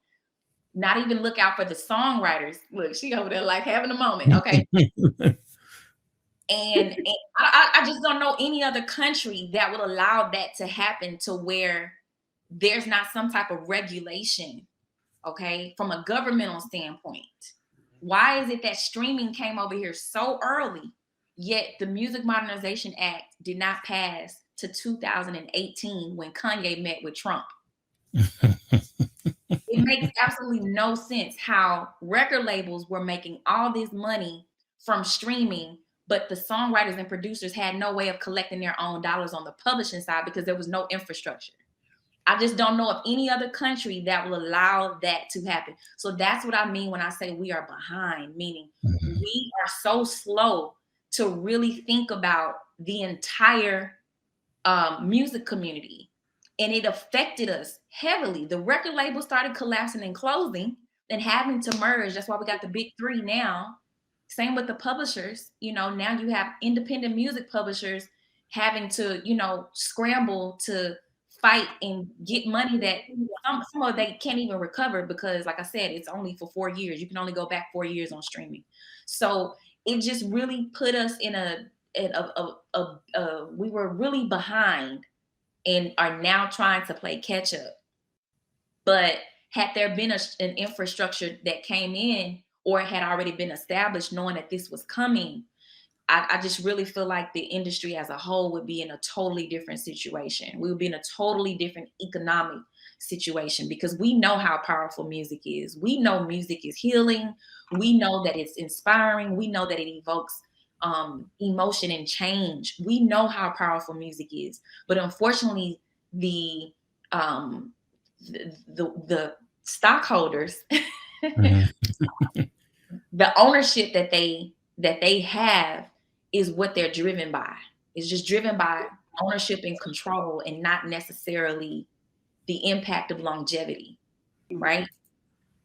Not even look out for the songwriters. Look, she over there like having a moment. Okay. And I just don't know any other country that would allow that to happen, to where there's not some type of regulation, okay, from a governmental standpoint. Why is it that streaming came over here so early, yet the Music Modernization Act did not pass to 2018 when Kanye met with Trump? It makes absolutely no sense how record labels were making all this money from streaming, but the songwriters and producers had no way of collecting their own dollars on the publishing side because there was no infrastructure. I just don't know of any other country that will allow that to happen. So that's what I mean when I say we are behind, meaning we are so slow to really think about the entire music community. And it affected us heavily. The record label started collapsing and closing and having to merge. That's why we got the big three now. Same with the publishers. Now you have independent music publishers having to, scramble to fight and get money that some of they can't even recover, because like I said, it's only for 4 years. You can only go back 4 years on streaming. So it just really put us in we were really behind and are now trying to play catch up. But had there been an infrastructure that came in, or had already been established, knowing that this was coming, I just really feel like the industry as a whole would be in a totally different situation. We would be in a totally different economic situation, because we know how powerful music is. We know music is healing. We know that it's inspiring. We know that it evokes emotion and change. We know how powerful music is, but unfortunately, the um, the stockholders, Mhm. the ownership that they have is what they're driven by. It's just driven by ownership and control, and not necessarily the impact of longevity, right?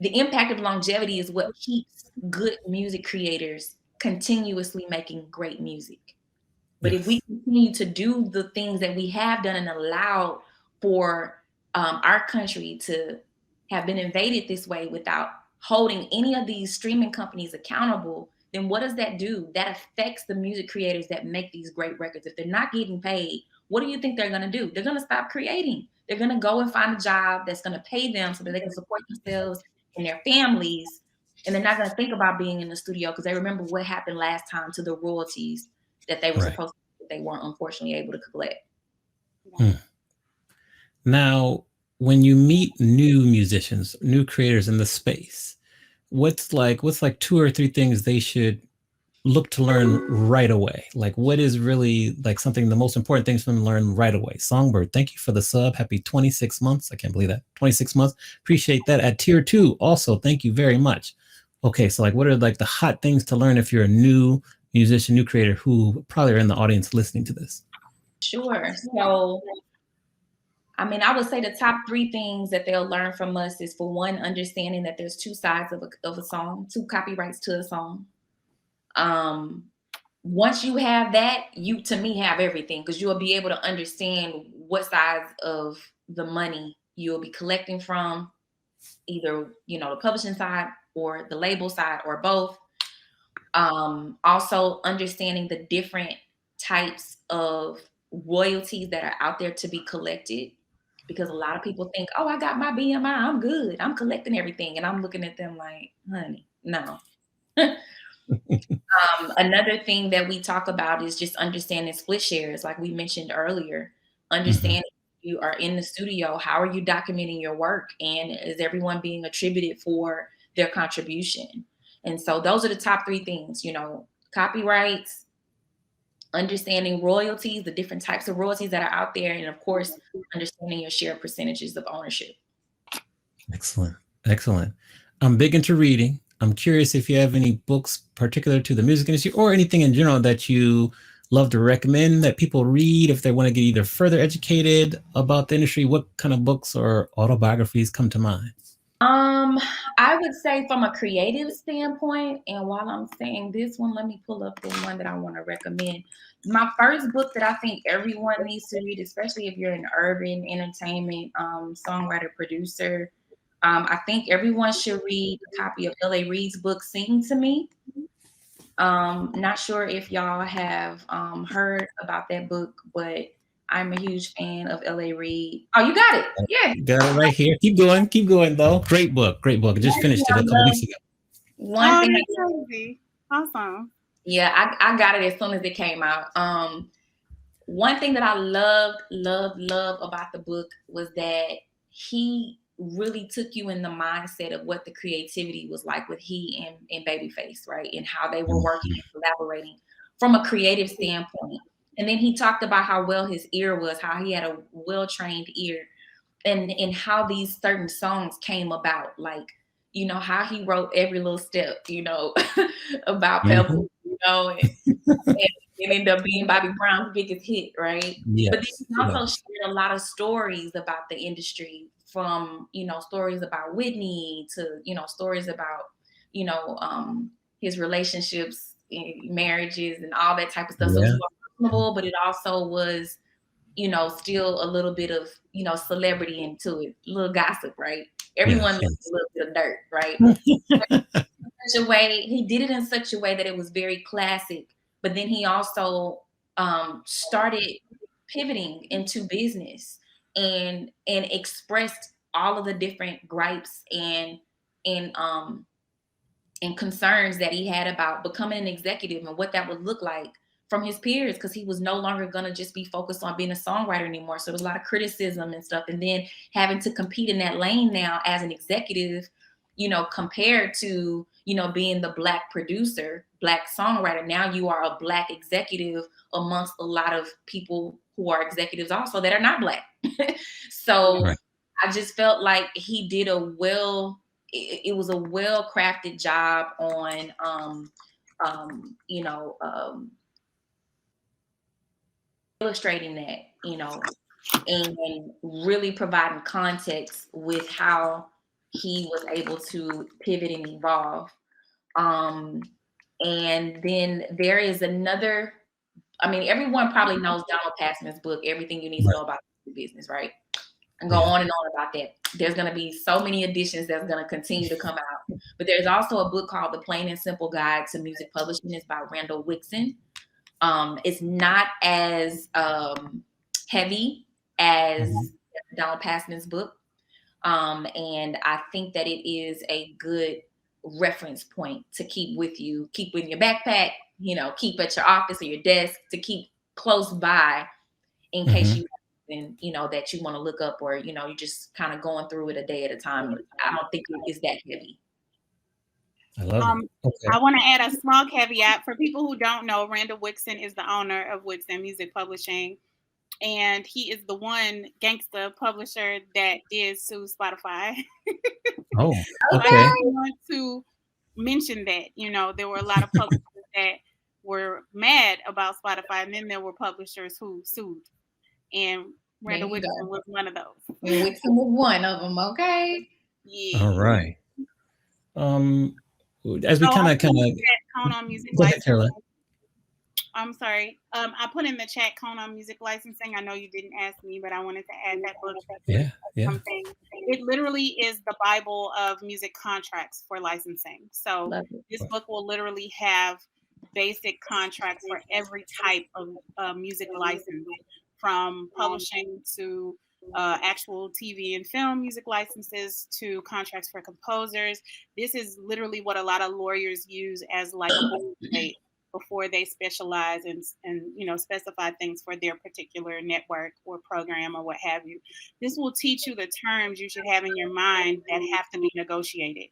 The impact of longevity is what keeps good music creators continuously making great music. But if we Yes. continue to do the things that we have done and allowed for our country to have been invaded this way without holding any of these streaming companies accountable, then what does that do? That affects the music creators that make these great records. If they're not getting paid, what do you think they're going to do? They're going to stop creating. They're going to go and find a job that's going to pay them so that they can support themselves and their families. And they're not going to think about being in the studio because they remember what happened last time to the royalties that they were Right. supposed to, they weren't unfortunately able to collect. Hmm. Now, when you meet new musicians, new creators in the space, what's like two or three things they should look to learn right away? Like, what is really like something, the most important things for them to learn right away? Songbird, thank you for the sub. Happy 26 months. I can't believe that. 26 months. Appreciate that. At tier 2, also, thank you very much. Okay, so like, what are like the hot things to learn if you're a new musician, new creator who probably are in the audience listening to this? Sure. So, I mean, I would say the top three things that they'll learn from us is, for one, understanding that there's two sides of a song, two copyrights to a song. Um, Once you have that, you, to me, have everything, because you'll be able to understand what sides of the money you'll be collecting from, either, the publishing side or the label side or both. Also understanding the different types of royalties that are out there to be collected, because a lot of people think, oh, I got my BMI, I'm good, I'm collecting everything, and I'm looking at them like, honey, no. Another thing that we talk about is just understanding split shares, like we mentioned earlier. Mhm. Understanding you are in the studio, how are you documenting your work, and is everyone being attributed for their contribution? And so those are the top three things, copyrights, understanding royalties, the different types of royalties that are out there, and of course, understanding your share percentages of ownership. Excellent. Excellent. I'm big into reading. I'm curious if you have any books particular to the music industry or anything in general that you love to recommend that people read if they want to get either further educated about the industry. What kind of books or autobiographies come to mind? I would say from a creative standpoint, and while I'm saying this one, let me pull up the one that I want to recommend. My first book that I think everyone needs to read, especially if you're an urban entertainment songwriter, producer, I think everyone should read a copy of L.A. Reid's book, Sing to Me. Not sure if y'all have heard about that book, but I'm a huge fan of L.A. Reid. Oh, you got it. Yeah. Got it right here. Keep going though. Great book, great book. I just One thing finished it I a couple love, weeks ago. one Oh, thing that's crazy. Awesome. Yeah, I got it as soon as it came out. One thing that I love about the book was that he really took you in the mindset of what the creativity was like with he and Babyface, right? And how they were working Mhm. and collaborating from a creative standpoint. And then he talked about how well his ear was, how he had a well-trained ear, and how these certain songs came about, like, how he wrote every little step, about Mhm. Pebble, and it ended up being Bobby Brown's biggest hit, right? But then Yes. he also Yes. shared a lot of stories about the industry, from, stories about Whitney to, stories about, you know, um, his relationships, marriages, and all that type of stuff. So it was Yeah. more personable, but it also was, still a little bit of, celebrity into it, a little gossip, right? Everyone Yes. loves a Yes. little bit of dirt, right? He did it in such a way that it was very classic, but then he also started pivoting into business, and expressed all of the different gripes and and concerns that he had about becoming an executive and what that would look like from his peers because he was no longer going to just be focused on being a songwriter anymore. So there was a lot of criticism and stuff. And then having to compete in that lane now as an executive, compared to, being the Black producer, Black songwriter. Now you are a Black executive amongst a lot of people who are executives also that are not Black. So Right. I just felt like he did it was a well-crafted job on, illustrating that, and really providing context with how he was able to pivot and evolve. And then there is another, everyone probably knows Donald Passman's book, Everything You Need to Know About the Business, right? And go on and on about that. There's going to be so many editions that's going to continue to come out. But there's also a book called The Plain and Simple Guide to Music Publishing. It's by Randall Wixon. It's not as heavy as Donald Passman's book. And I think that it is a good reference point to keep with you, keep in your backpack, keep at your office or your desk, to keep close by in case you and that you want to look up, or you're just kind of going through it a day at a time. I don't think it is that heavy. I love it. Okay. I want to add a small caveat for people who don't know. Randall Wixon is the owner of Wixon Music Publishing, and he is the one gangster publisher that did sue Spotify. Oh, okay. okay. I want to mention that there were a lot of publishers that were mad about Spotify, and then there were publishers who sued. And Randall Wixon was one of those. Wixon was one of them. Okay. Yeah. All right. As we kind of Cone on music licensing. I'm sorry. I put in the chat Cone on music licensing. I know you didn't ask me, but I wanted to add that book. Yeah. It literally is the Bible of music contracts for licensing. So this book will literally have basic contracts for every type of music license, from publishing to actual TV and film music licenses to contracts for composers. This is literally what a lot of lawyers use as like a boilerplate before they specialize and specify things for their particular network or program or what have you. This will teach you the terms you should have in your mind that have to be negotiated.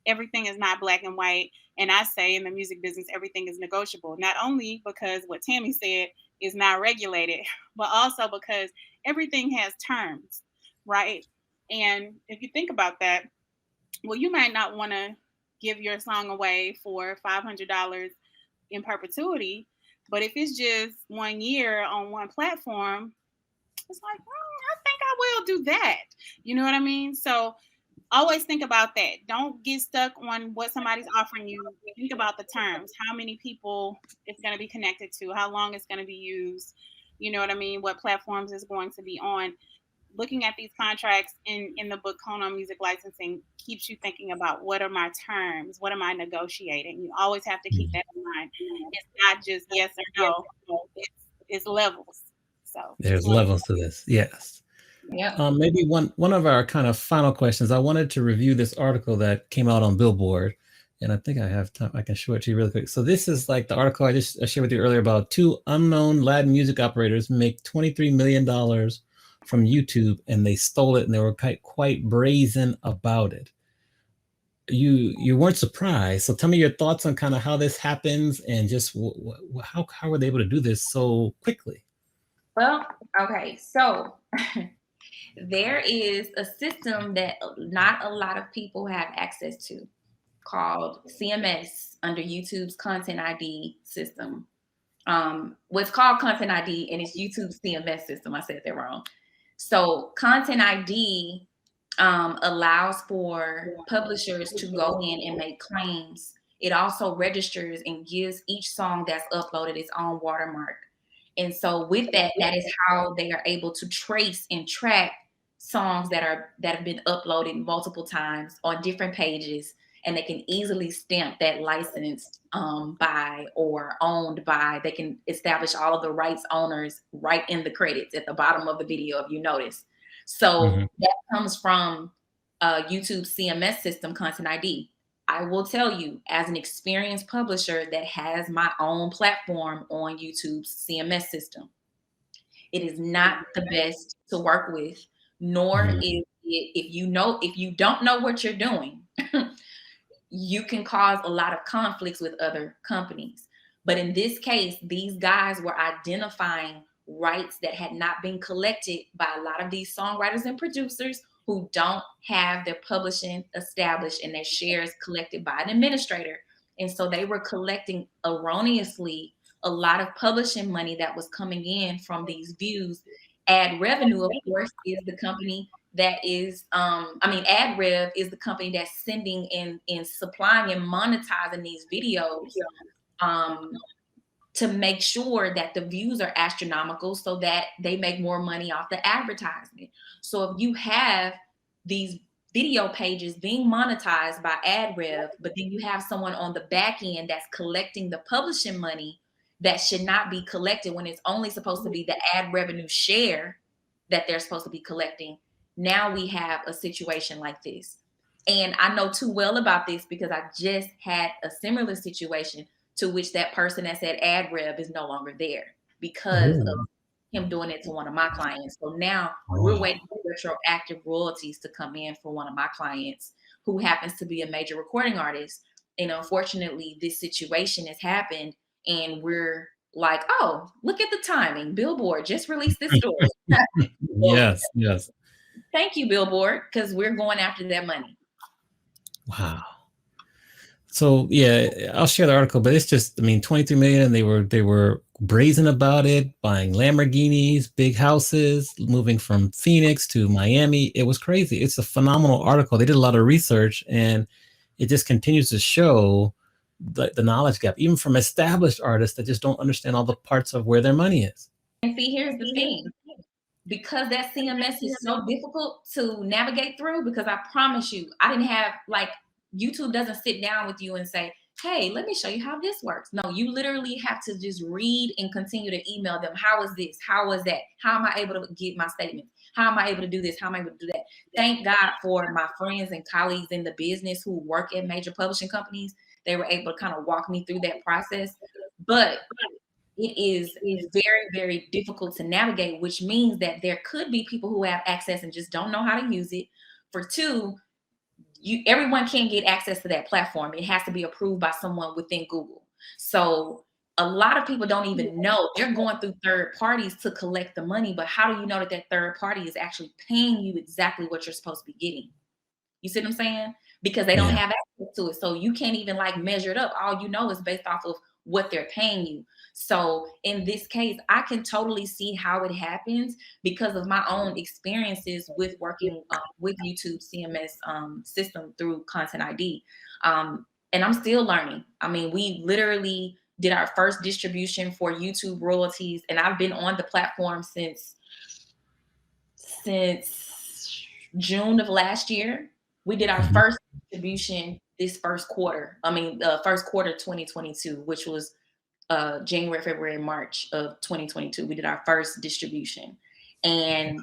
Everything is not black and white. And I say in the music business, everything is negotiable, not only because what Tami said is not regulated, but also because everything has terms, right? And if you think about that, well, you might not want to give your song away for $500 in perpetuity, but if it's just 1 year on one platform, it's like, I think I will do that. You know what I mean? So always think about that. Don't get stuck on what somebody's offering you. Think about the terms, how many people it's going to be connected to, how long it's going to be used. You know what I mean? What platforms it's going to be on. Looking at these contracts in the book Cone on Music Licensing keeps you thinking about, what are my terms? What am I negotiating? You always have to keep that in mind. It's not just yes or no. It's levels. So there's levels to this. Yes. Yeah. Maybe one of our kind of final questions. I wanted to review this article that came out on Billboard, and I think I have time. I can show it to you really quick. So this is like the article I shared with you earlier about 2 unknown Latin music operators make $23 million from YouTube, and they stole it, and they were quite brazen about it. You weren't surprised. So tell me your thoughts on kind of how this happens, and just how were they able to do this so quickly? Well, okay, so there is a system that not a lot of people have access to called CMS under YouTube's Content ID system. What's called Content ID, and it's YouTube's CMS system. I said that wrong. So Content ID allows for publishers to go in and make claims. It also registers and gives each song that's uploaded its own watermark. And so with that is how they are able to trace and track songs that have been uploaded multiple times on different pages, and they can easily stamp that licensed by or owned by. They can establish all of the rights owners right in the credits at the bottom of the video, if you notice. So that comes from YouTube CMS system, Content ID. I will tell you, as an experienced publisher that has my own platform on YouTube's CMS system, it is not the best to work with, nor Mm. is it, if you don't know what you're doing, you can cause a lot of conflicts with other companies. But in this case, these guys were identifying rights that had not been collected by a lot of these songwriters and producers who don't have their publishing established and their shares collected by an administrator. And so they were collecting erroneously a lot of publishing money that was coming in from these views. Ad revenue, of course, is the company that is AdRev is the company that's sending and supplying and monetizing these videos to make sure that the views are astronomical so that they make more money off the advertisement. So if you have these video pages being monetized by AdRev, but then you have someone on the back end that's collecting the publishing money that should not be collected when it's only supposed to be the ad revenue share that they're supposed to be collecting. Now we have a situation like this. And I know too well about this because I just had a similar situation to which that person that said AdRev is no longer there because of him doing it to one of my clients. So now we're waiting for retroactive royalties to come in for one of my clients who happens to be a major recording artist. And unfortunately, this situation has happened and we're like, oh, look at the timing. Billboard just released this story. Yes, yes. Thank you, Billboard, because we're going after that money. Wow. So yeah, I'll share the article, but it's just, 23 million. They were brazen about it, buying Lamborghinis, big houses, moving from Phoenix to Miami. It was crazy. It's a phenomenal article. They did a lot of research, and it just continues to show the knowledge gap, even from established artists that just don't understand all the parts of where their money is. And see, here's the thing. Because that CMS is so difficult to navigate through, because I promise you, I didn't have, like, YouTube doesn't sit down with you and say, hey, let me show you how this works. No, you literally have to just read and continue to email them. How is this? How is that? How am I able to get my statements? How am I able to do this? How am I able to do that? Thank God for my friends and colleagues in the business who work at major publishing companies. They were able to kind of walk me through that process. But it is very, very difficult to navigate, which means that there could be people who have access and just don't know how to use it. For two, everyone can't get access to that platform. It has to be approved by someone within Google. So a lot of people don't even know. They're going through third parties to collect the money, but how do you know that that third party is actually paying you exactly what you're supposed to be getting? You see what I'm saying? Because they don't have access to it. So you can't even like measure it up. All you know is based off of what they're paying you. So in this case, I can totally see how it happens because of my own experiences with working with YouTube CMS system through Content ID. And I'm still learning. I mean, we literally did our first distribution for YouTube royalties, and I've been on the platform since June of last year. We did our first distribution this first quarter. First quarter 2022, which was January, February, March of 2022. We did our first distribution. And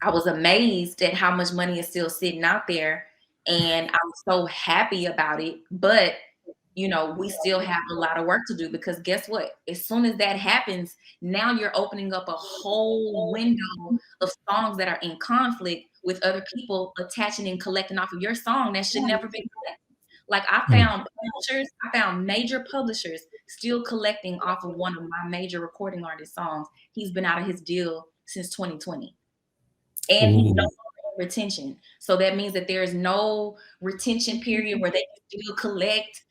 I was amazed at how much money is still sitting out there. And I'm so happy about it. But, you know, we still have a lot of work to do because guess what? As soon as that happens, now you're opening up a whole window of songs that are in conflict with other people attaching and collecting off of your song that should never be collected. Like I found major publishers still collecting off of one of my major recording artist songs. He's been out of his deal since 2020. And he's no longer in retention. So that means that there is no retention period where they can still collect.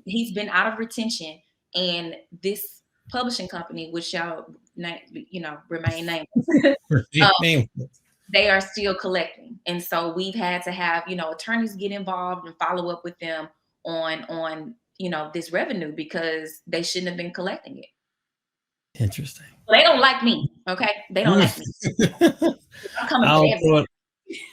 He's been out of retention. And this publishing company, which shall remain nameless, they are still collecting. And so we've had to have, attorneys get involved and follow up with them on this revenue because they shouldn't have been collecting it. Interesting. They don't like me. Okay. They don't like me. I'm coming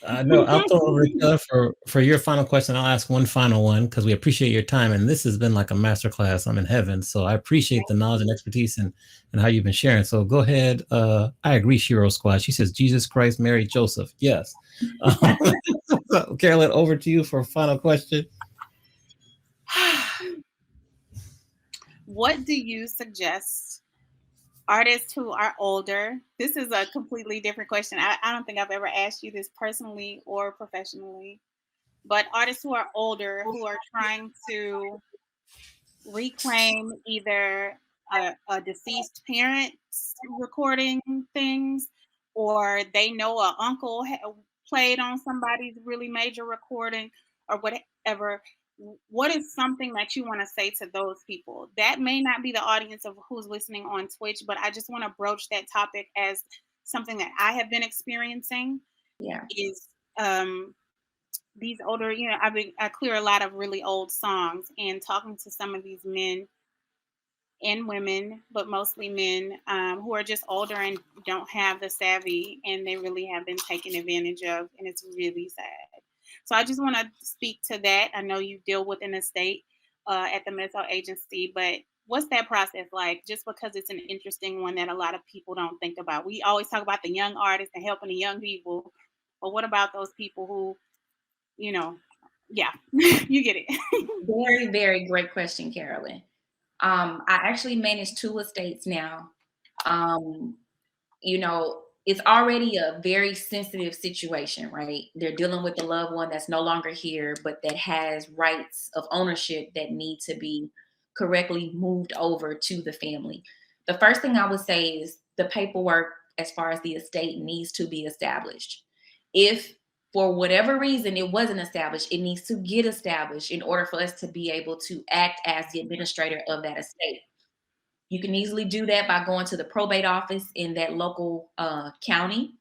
I'll throw over to Keller for your final question. I'll ask one final one because we appreciate your time. And this has been like a masterclass. I'm in heaven. So I appreciate the knowledge and expertise and how you've been sharing. So go ahead. I agree, Shiro Squad. She says, Jesus Christ, Mary, Joseph. Yes. Carolyn, over to you for a final question. what do you suggest artists who are older? This is a completely different question. I don't think I've ever asked you this personally or professionally, but artists who are older who are trying to reclaim either a deceased parent's recording things, or they know a uncle played on somebody's really major recording, or whatever. What is something that you want to say to those people? That may not be the audience of who's listening on Twitch, but I just want to broach that topic as something that I have been experiencing. Yeah. Is these older, I clear a lot of really old songs, and talking to some of these men and women, but mostly men, who are just older and don't have the savvy, and they really have been taken advantage of, and it's really sad. So I just want to speak to that. I know you deal with an estate at the mental agency, but what's that process like? Just because it's an interesting one that a lot of people don't think about. We always talk about the young artists and helping the young people, but what about those people who, yeah, you get it. Very, very great question, Carolyn. I actually manage 2 estates now. Um, it's already a very sensitive situation, right? They're dealing with a loved one that's no longer here, but that has rights of ownership that need to be correctly moved over to the family. The first thing I would say is the paperwork, as far as the estate, needs to be established. If for whatever reason it wasn't established, it needs to get established in order for us to be able to act as the administrator of that estate. You can easily do that by going to the probate office in that local county.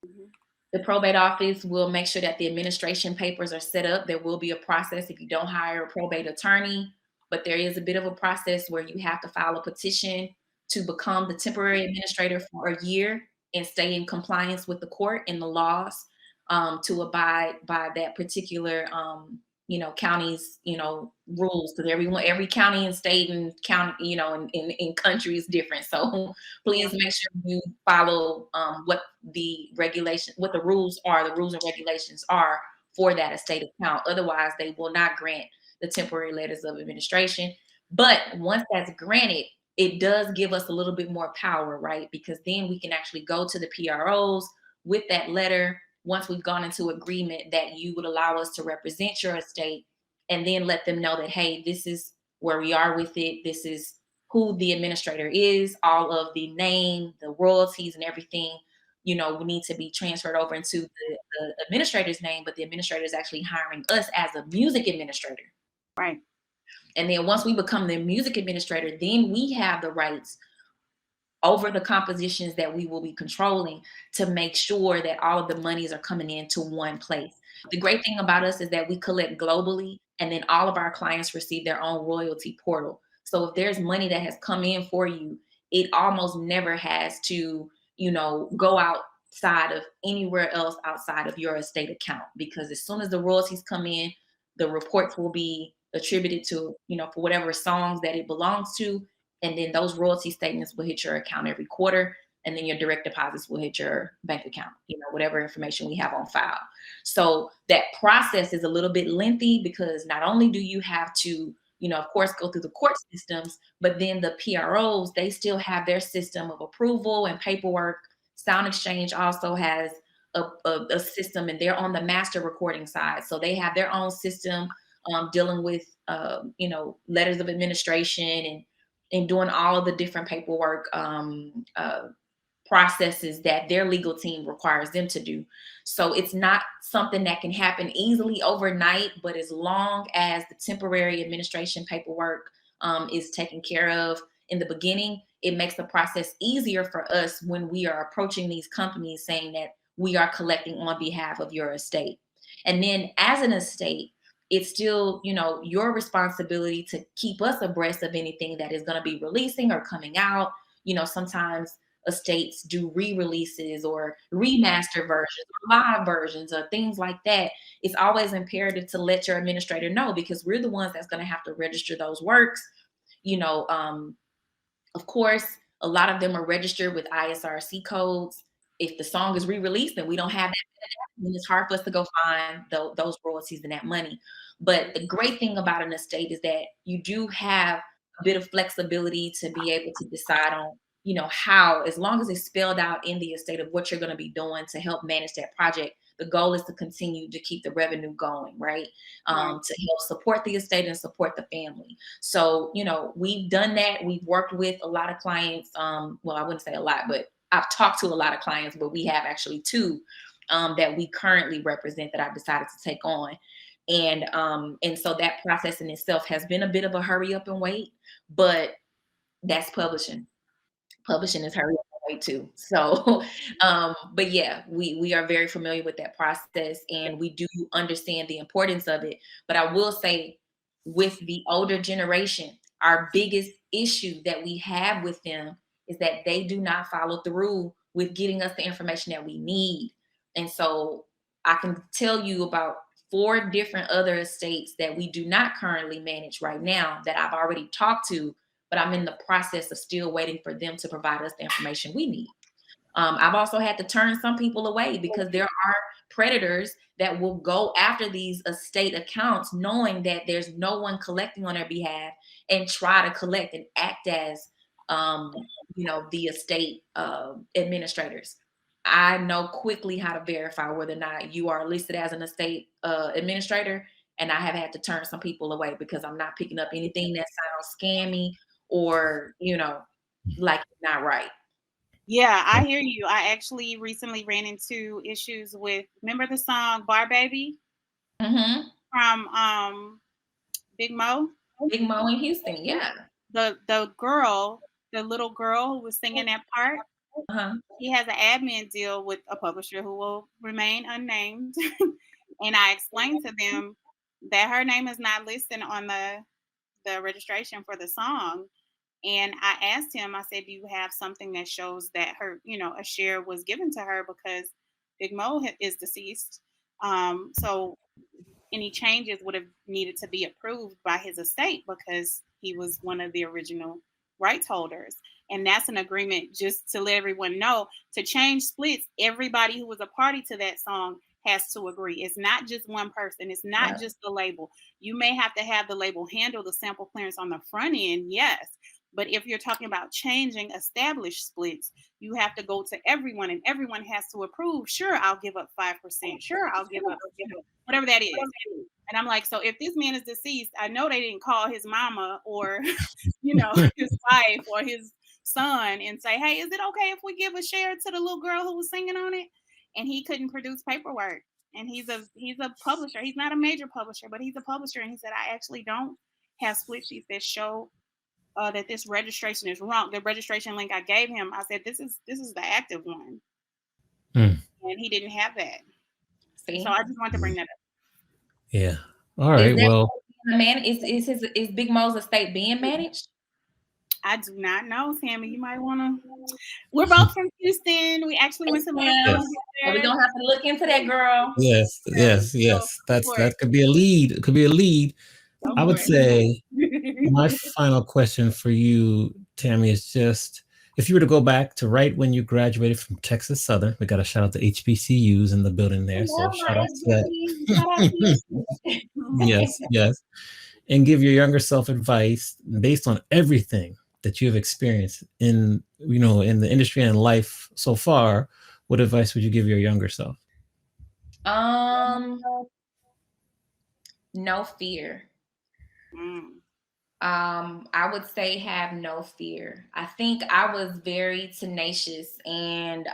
Mhm. The probate office will make sure that the administration papers are set up. There will be a process if you don't hire a probate attorney, but there is a bit of a process where you have to file a petition to become the temporary administrator for a year and stay in compliance with the court and the laws, to abide by that particular county's rules, because every county and state and county in country is different. So please make sure you follow what the rules and regulations are for that estate account. Otherwise, they will not grant the temporary letters of administration. But once that's granted, it does give us a little bit more power, right? Because then we can actually go to the PROs with that letter once we've gone into agreement that you would allow us to represent your estate, and then let them know that, hey, this is where we are with it. This is who the administrator is. All of the name, the royalties, and everything, we need to be transferred over into the administrator's name, but the administrator is actually hiring us as a music administrator. Right. And then once we become the music administrator, then we have the rights over the compositions that we will be controlling to make sure that all of the monies are coming into one place. The great thing about us is that we collect globally, and then all of our clients receive their own royalty portal. So if there's money that has come in for you, it almost never has to, go outside of anywhere else outside of your estate account, because as soon as the royalties come in, the reports will be attributed to, for whatever songs that it belongs to, and then those royalty statements will hit your account every quarter, and then your direct deposits will hit your bank account, whatever information we have on file. So that process is a little bit lengthy, because not only do you have to, of course, go through the court systems, but then the PROs, they still have their system of approval and paperwork. Sound Exchange also has a system, and they're on the master recording side. So they have their own system, dealing with, letters of administration and doing all of the different paperwork processes that their legal team requires them to do. So it's not something that can happen easily overnight, but as long as the temporary administration paperwork is taken care of in the beginning, it makes the process easier for us when we are approaching these companies saying that we are collecting on behalf of your estate. And then as an estate, it's still, your responsibility to keep us abreast of anything that is going to be releasing or coming out. Sometimes estates do re-releases or remaster versions or live versions or things like that. It's always imperative to let your administrator know, because we're the ones that's going to have to register those works. Of course, a lot of them are registered with ISRC codes. If the song is re-released and we don't have that, then it's hard for us to go find those royalties and that money. But the great thing about an estate is that you do have a bit of flexibility to be able to decide on, how, as long as it's spelled out in the estate of what you're going to be doing to help manage that project. The goal is to continue to keep the revenue going, right? To help support the estate and support the family. So, we've done that. We've worked with a lot of clients. Well, I wouldn't say a lot, but I've talked to a lot of clients, but we have actually two that we currently represent that I've decided to take on. And so that process in itself has been a bit of a hurry up and wait, but that's publishing. Publishing is hurry up and wait too. So, but yeah, we are very familiar with that process, and we do understand the importance of it. But I will say, with the older generation, our biggest issue that we have with them is that they do not follow through with getting us the information that we need. And so I can tell you about 4 different other estates that we do not currently manage right now that I've already talked to, but I'm in the process of still waiting for them to provide us the information we need. I've also had to turn some people away because there are predators that will go after these estate accounts knowing that there's no one collecting on their behalf and try to collect and act as, the estate administrators. I know quickly how to verify whether or not you are listed as an estate administrator, and I have had to turn some people away because I'm not picking up anything that sounds scammy or, like it's not right. Yeah, I hear you. I actually recently ran into issues with, remember the song Bar Baby Mm-hmm. from Big Mo? Big Mo in Houston, yeah. The little girl who was singing that part, Uh-huh. he has an admin deal with a publisher who will remain unnamed. And I explained to them that her name is not listed on the registration for the song. And I asked him, I said, do you have something that shows that her, a share was given to her, because Big Mo is deceased. So any changes would have needed to be approved by his estate because he was one of the original rights holders. And that's an agreement, just to let everyone know, to change splits, everybody who was a party to that song has to agree. It's not just one person. It's not just the label. You may have to have the label handle the sample clearance on the front end, yes. But if you're talking about changing established splits, you have to go to everyone, and everyone has to approve. Sure, I'll give up 5%. Sure, I'll give up whatever that is. And I'm like, so if this man is deceased, I know they didn't call his mama or, his wife or his son and say, hey, is it okay if we give a share to the little girl who was singing on it? And he couldn't produce paperwork. And he's a publisher. He's not a major publisher, but he's a publisher. And he said, I actually don't have split sheets that show that this registration is wrong. The registration link I gave him, I said, this is the active one. And he didn't have that. See? So I just wanted to bring that up. Yeah. All right. Well, is Big Mo's estate being managed? I do not know, Tami. You might want to. We're both from Houston. We actually went to Well, we're gonna have to look into that, girl. Yes. That could be a lead. It could be a lead. I would say my final question for you, Tami, is just, if you were to go back to right when you graduated from Texas Southern, we got to shout out the HBCUs in the building there. So shout out to that. Yes. And give your younger self advice based on everything that you've experienced in the industry and life so far. What advice would you give your younger self? No fear. I would say have no fear. I think I was very tenacious and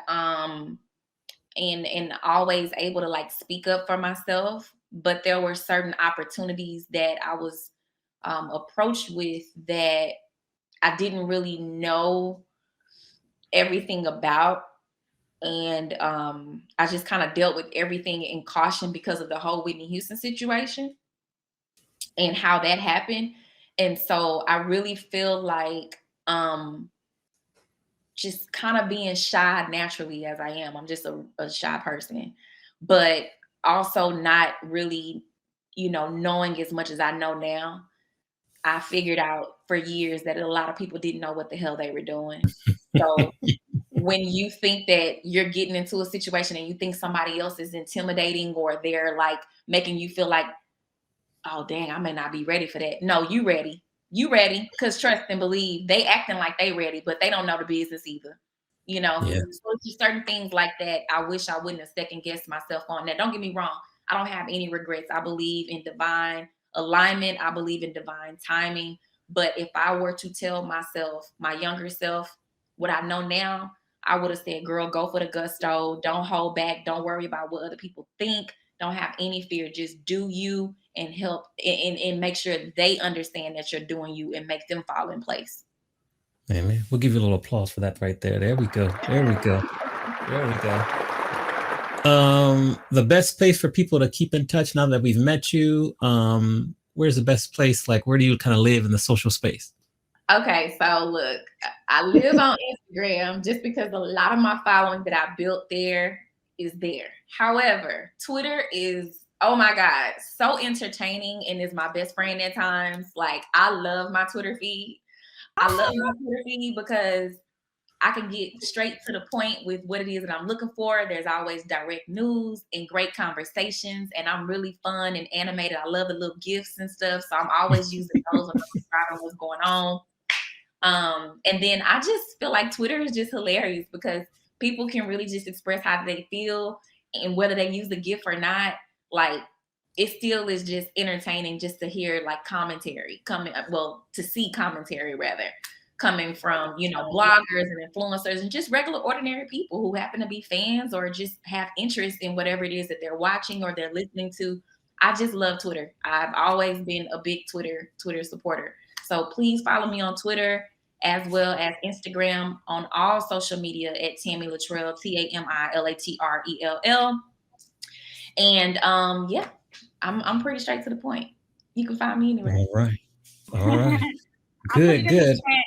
always able to like speak up for myself, but there were certain opportunities that I was approached with that I didn't really know everything about. And I just kind of dealt with everything in caution because of the whole Whitney Houston situation and how that happened. And so I really feel like just kind of being shy naturally as I am. I'm just a shy person, but also not really, knowing as much as I know now. I figured out for years that a lot of people didn't know what the hell they were doing. So when you think that you're getting into a situation and you think somebody else is intimidating or they're like making you feel like, oh, dang, I may not be ready for that. No, you ready. you ready, because trust and believe, they acting like they ready, but they don't know the business either. Yeah. So it's just certain things like that. I wish I wouldn't have second guessed myself on that. Don't get me wrong. I don't have any regrets. I believe in divine alignment. I believe in divine timing. But if I were to tell myself, my younger self, what I know now, I would have said, girl, go for the gusto. Don't hold back. Don't worry about what other people think. Don't have any fear. Just do you and help and make sure they understand that you're doing you and make them fall in place. Amen. We'll give you a little applause for that right there. There we go. There we go. There we go. The best place for people to keep in touch now that we've met you, where's the best place? Like, where do you kind of live in the social space? Okay, so look, I live on Instagram just because a lot of my following that I built there is there. However, Twitter is, oh my God, so entertaining and is my best friend at times. Like, I love my Twitter feed. I love my Twitter feed because I can get straight to the point with what it is that I'm looking for. There's always direct news and great conversations, and I'm really fun and animated. I love the little gifs and stuff, so I'm always using those when I'm describing what's going on. And then I just feel like Twitter is just hilarious because people can really just express how they feel, and whether they use the GIF or not, like it still is just entertaining just to hear like commentary coming, well, to see commentary rather coming from, bloggers and influencers and just regular ordinary people who happen to be fans or just have interest in whatever it is that they're watching or they're listening to. I just love Twitter. I've always been a big Twitter supporter. So please follow me on Twitter as well as Instagram, on all social media at Tami Latrell, TamiLatrell. And yeah, I'm pretty straight to the point. You can find me anywhere. All right. All right. I'll put it Good, in the good. chat,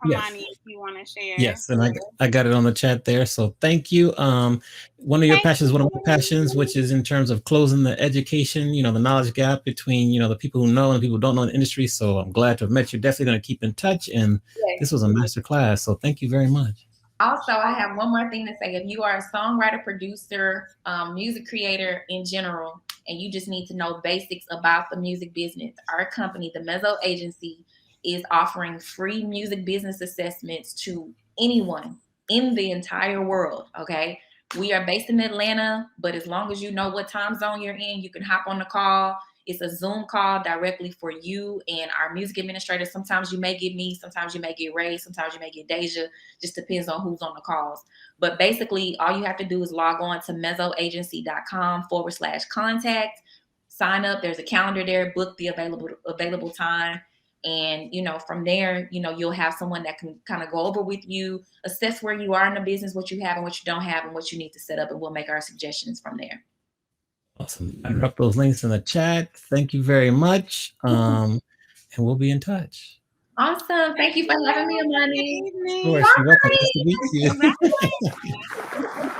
Yes. Amani, if you want to share. Yes, and I got it on the chat there. So thank you. One of your passions, one of my passions, which is in terms of closing the education, the knowledge gap between, the people who know and the people who don't know in the industry. So I'm glad to have met you. Definitely going to keep in touch. And this was a master class. So thank you very much. Also, I have one more thing to say. If you are a songwriter, producer, music creator in general, and you just need to know basics about the music business, our company, the Mezzo Agency, is offering free music business assessments to anyone in the entire world. Okay. We are based in Atlanta, but as long as you know what time zone you're in, you can hop on the call. It's a Zoom call directly for you and our music administrator. Sometimes you may get me, sometimes you may get Ray, sometimes you may get Deja. Just depends on who's on the calls. But basically, all you have to do is log on to mezzoagency.com/contact. Sign up. There's a calendar there. Book the available time. And, from there, you'll have someone that can kind of go over with you, assess where you are in the business, what you have and what you don't have, and what you need to set up. And we'll make our suggestions from there. Awesome. I dropped those links in the chat. Thank you very much. And we'll be in touch. Awesome. Thank you for having me, Amani. Of course. You're welcome. Nice to meet you.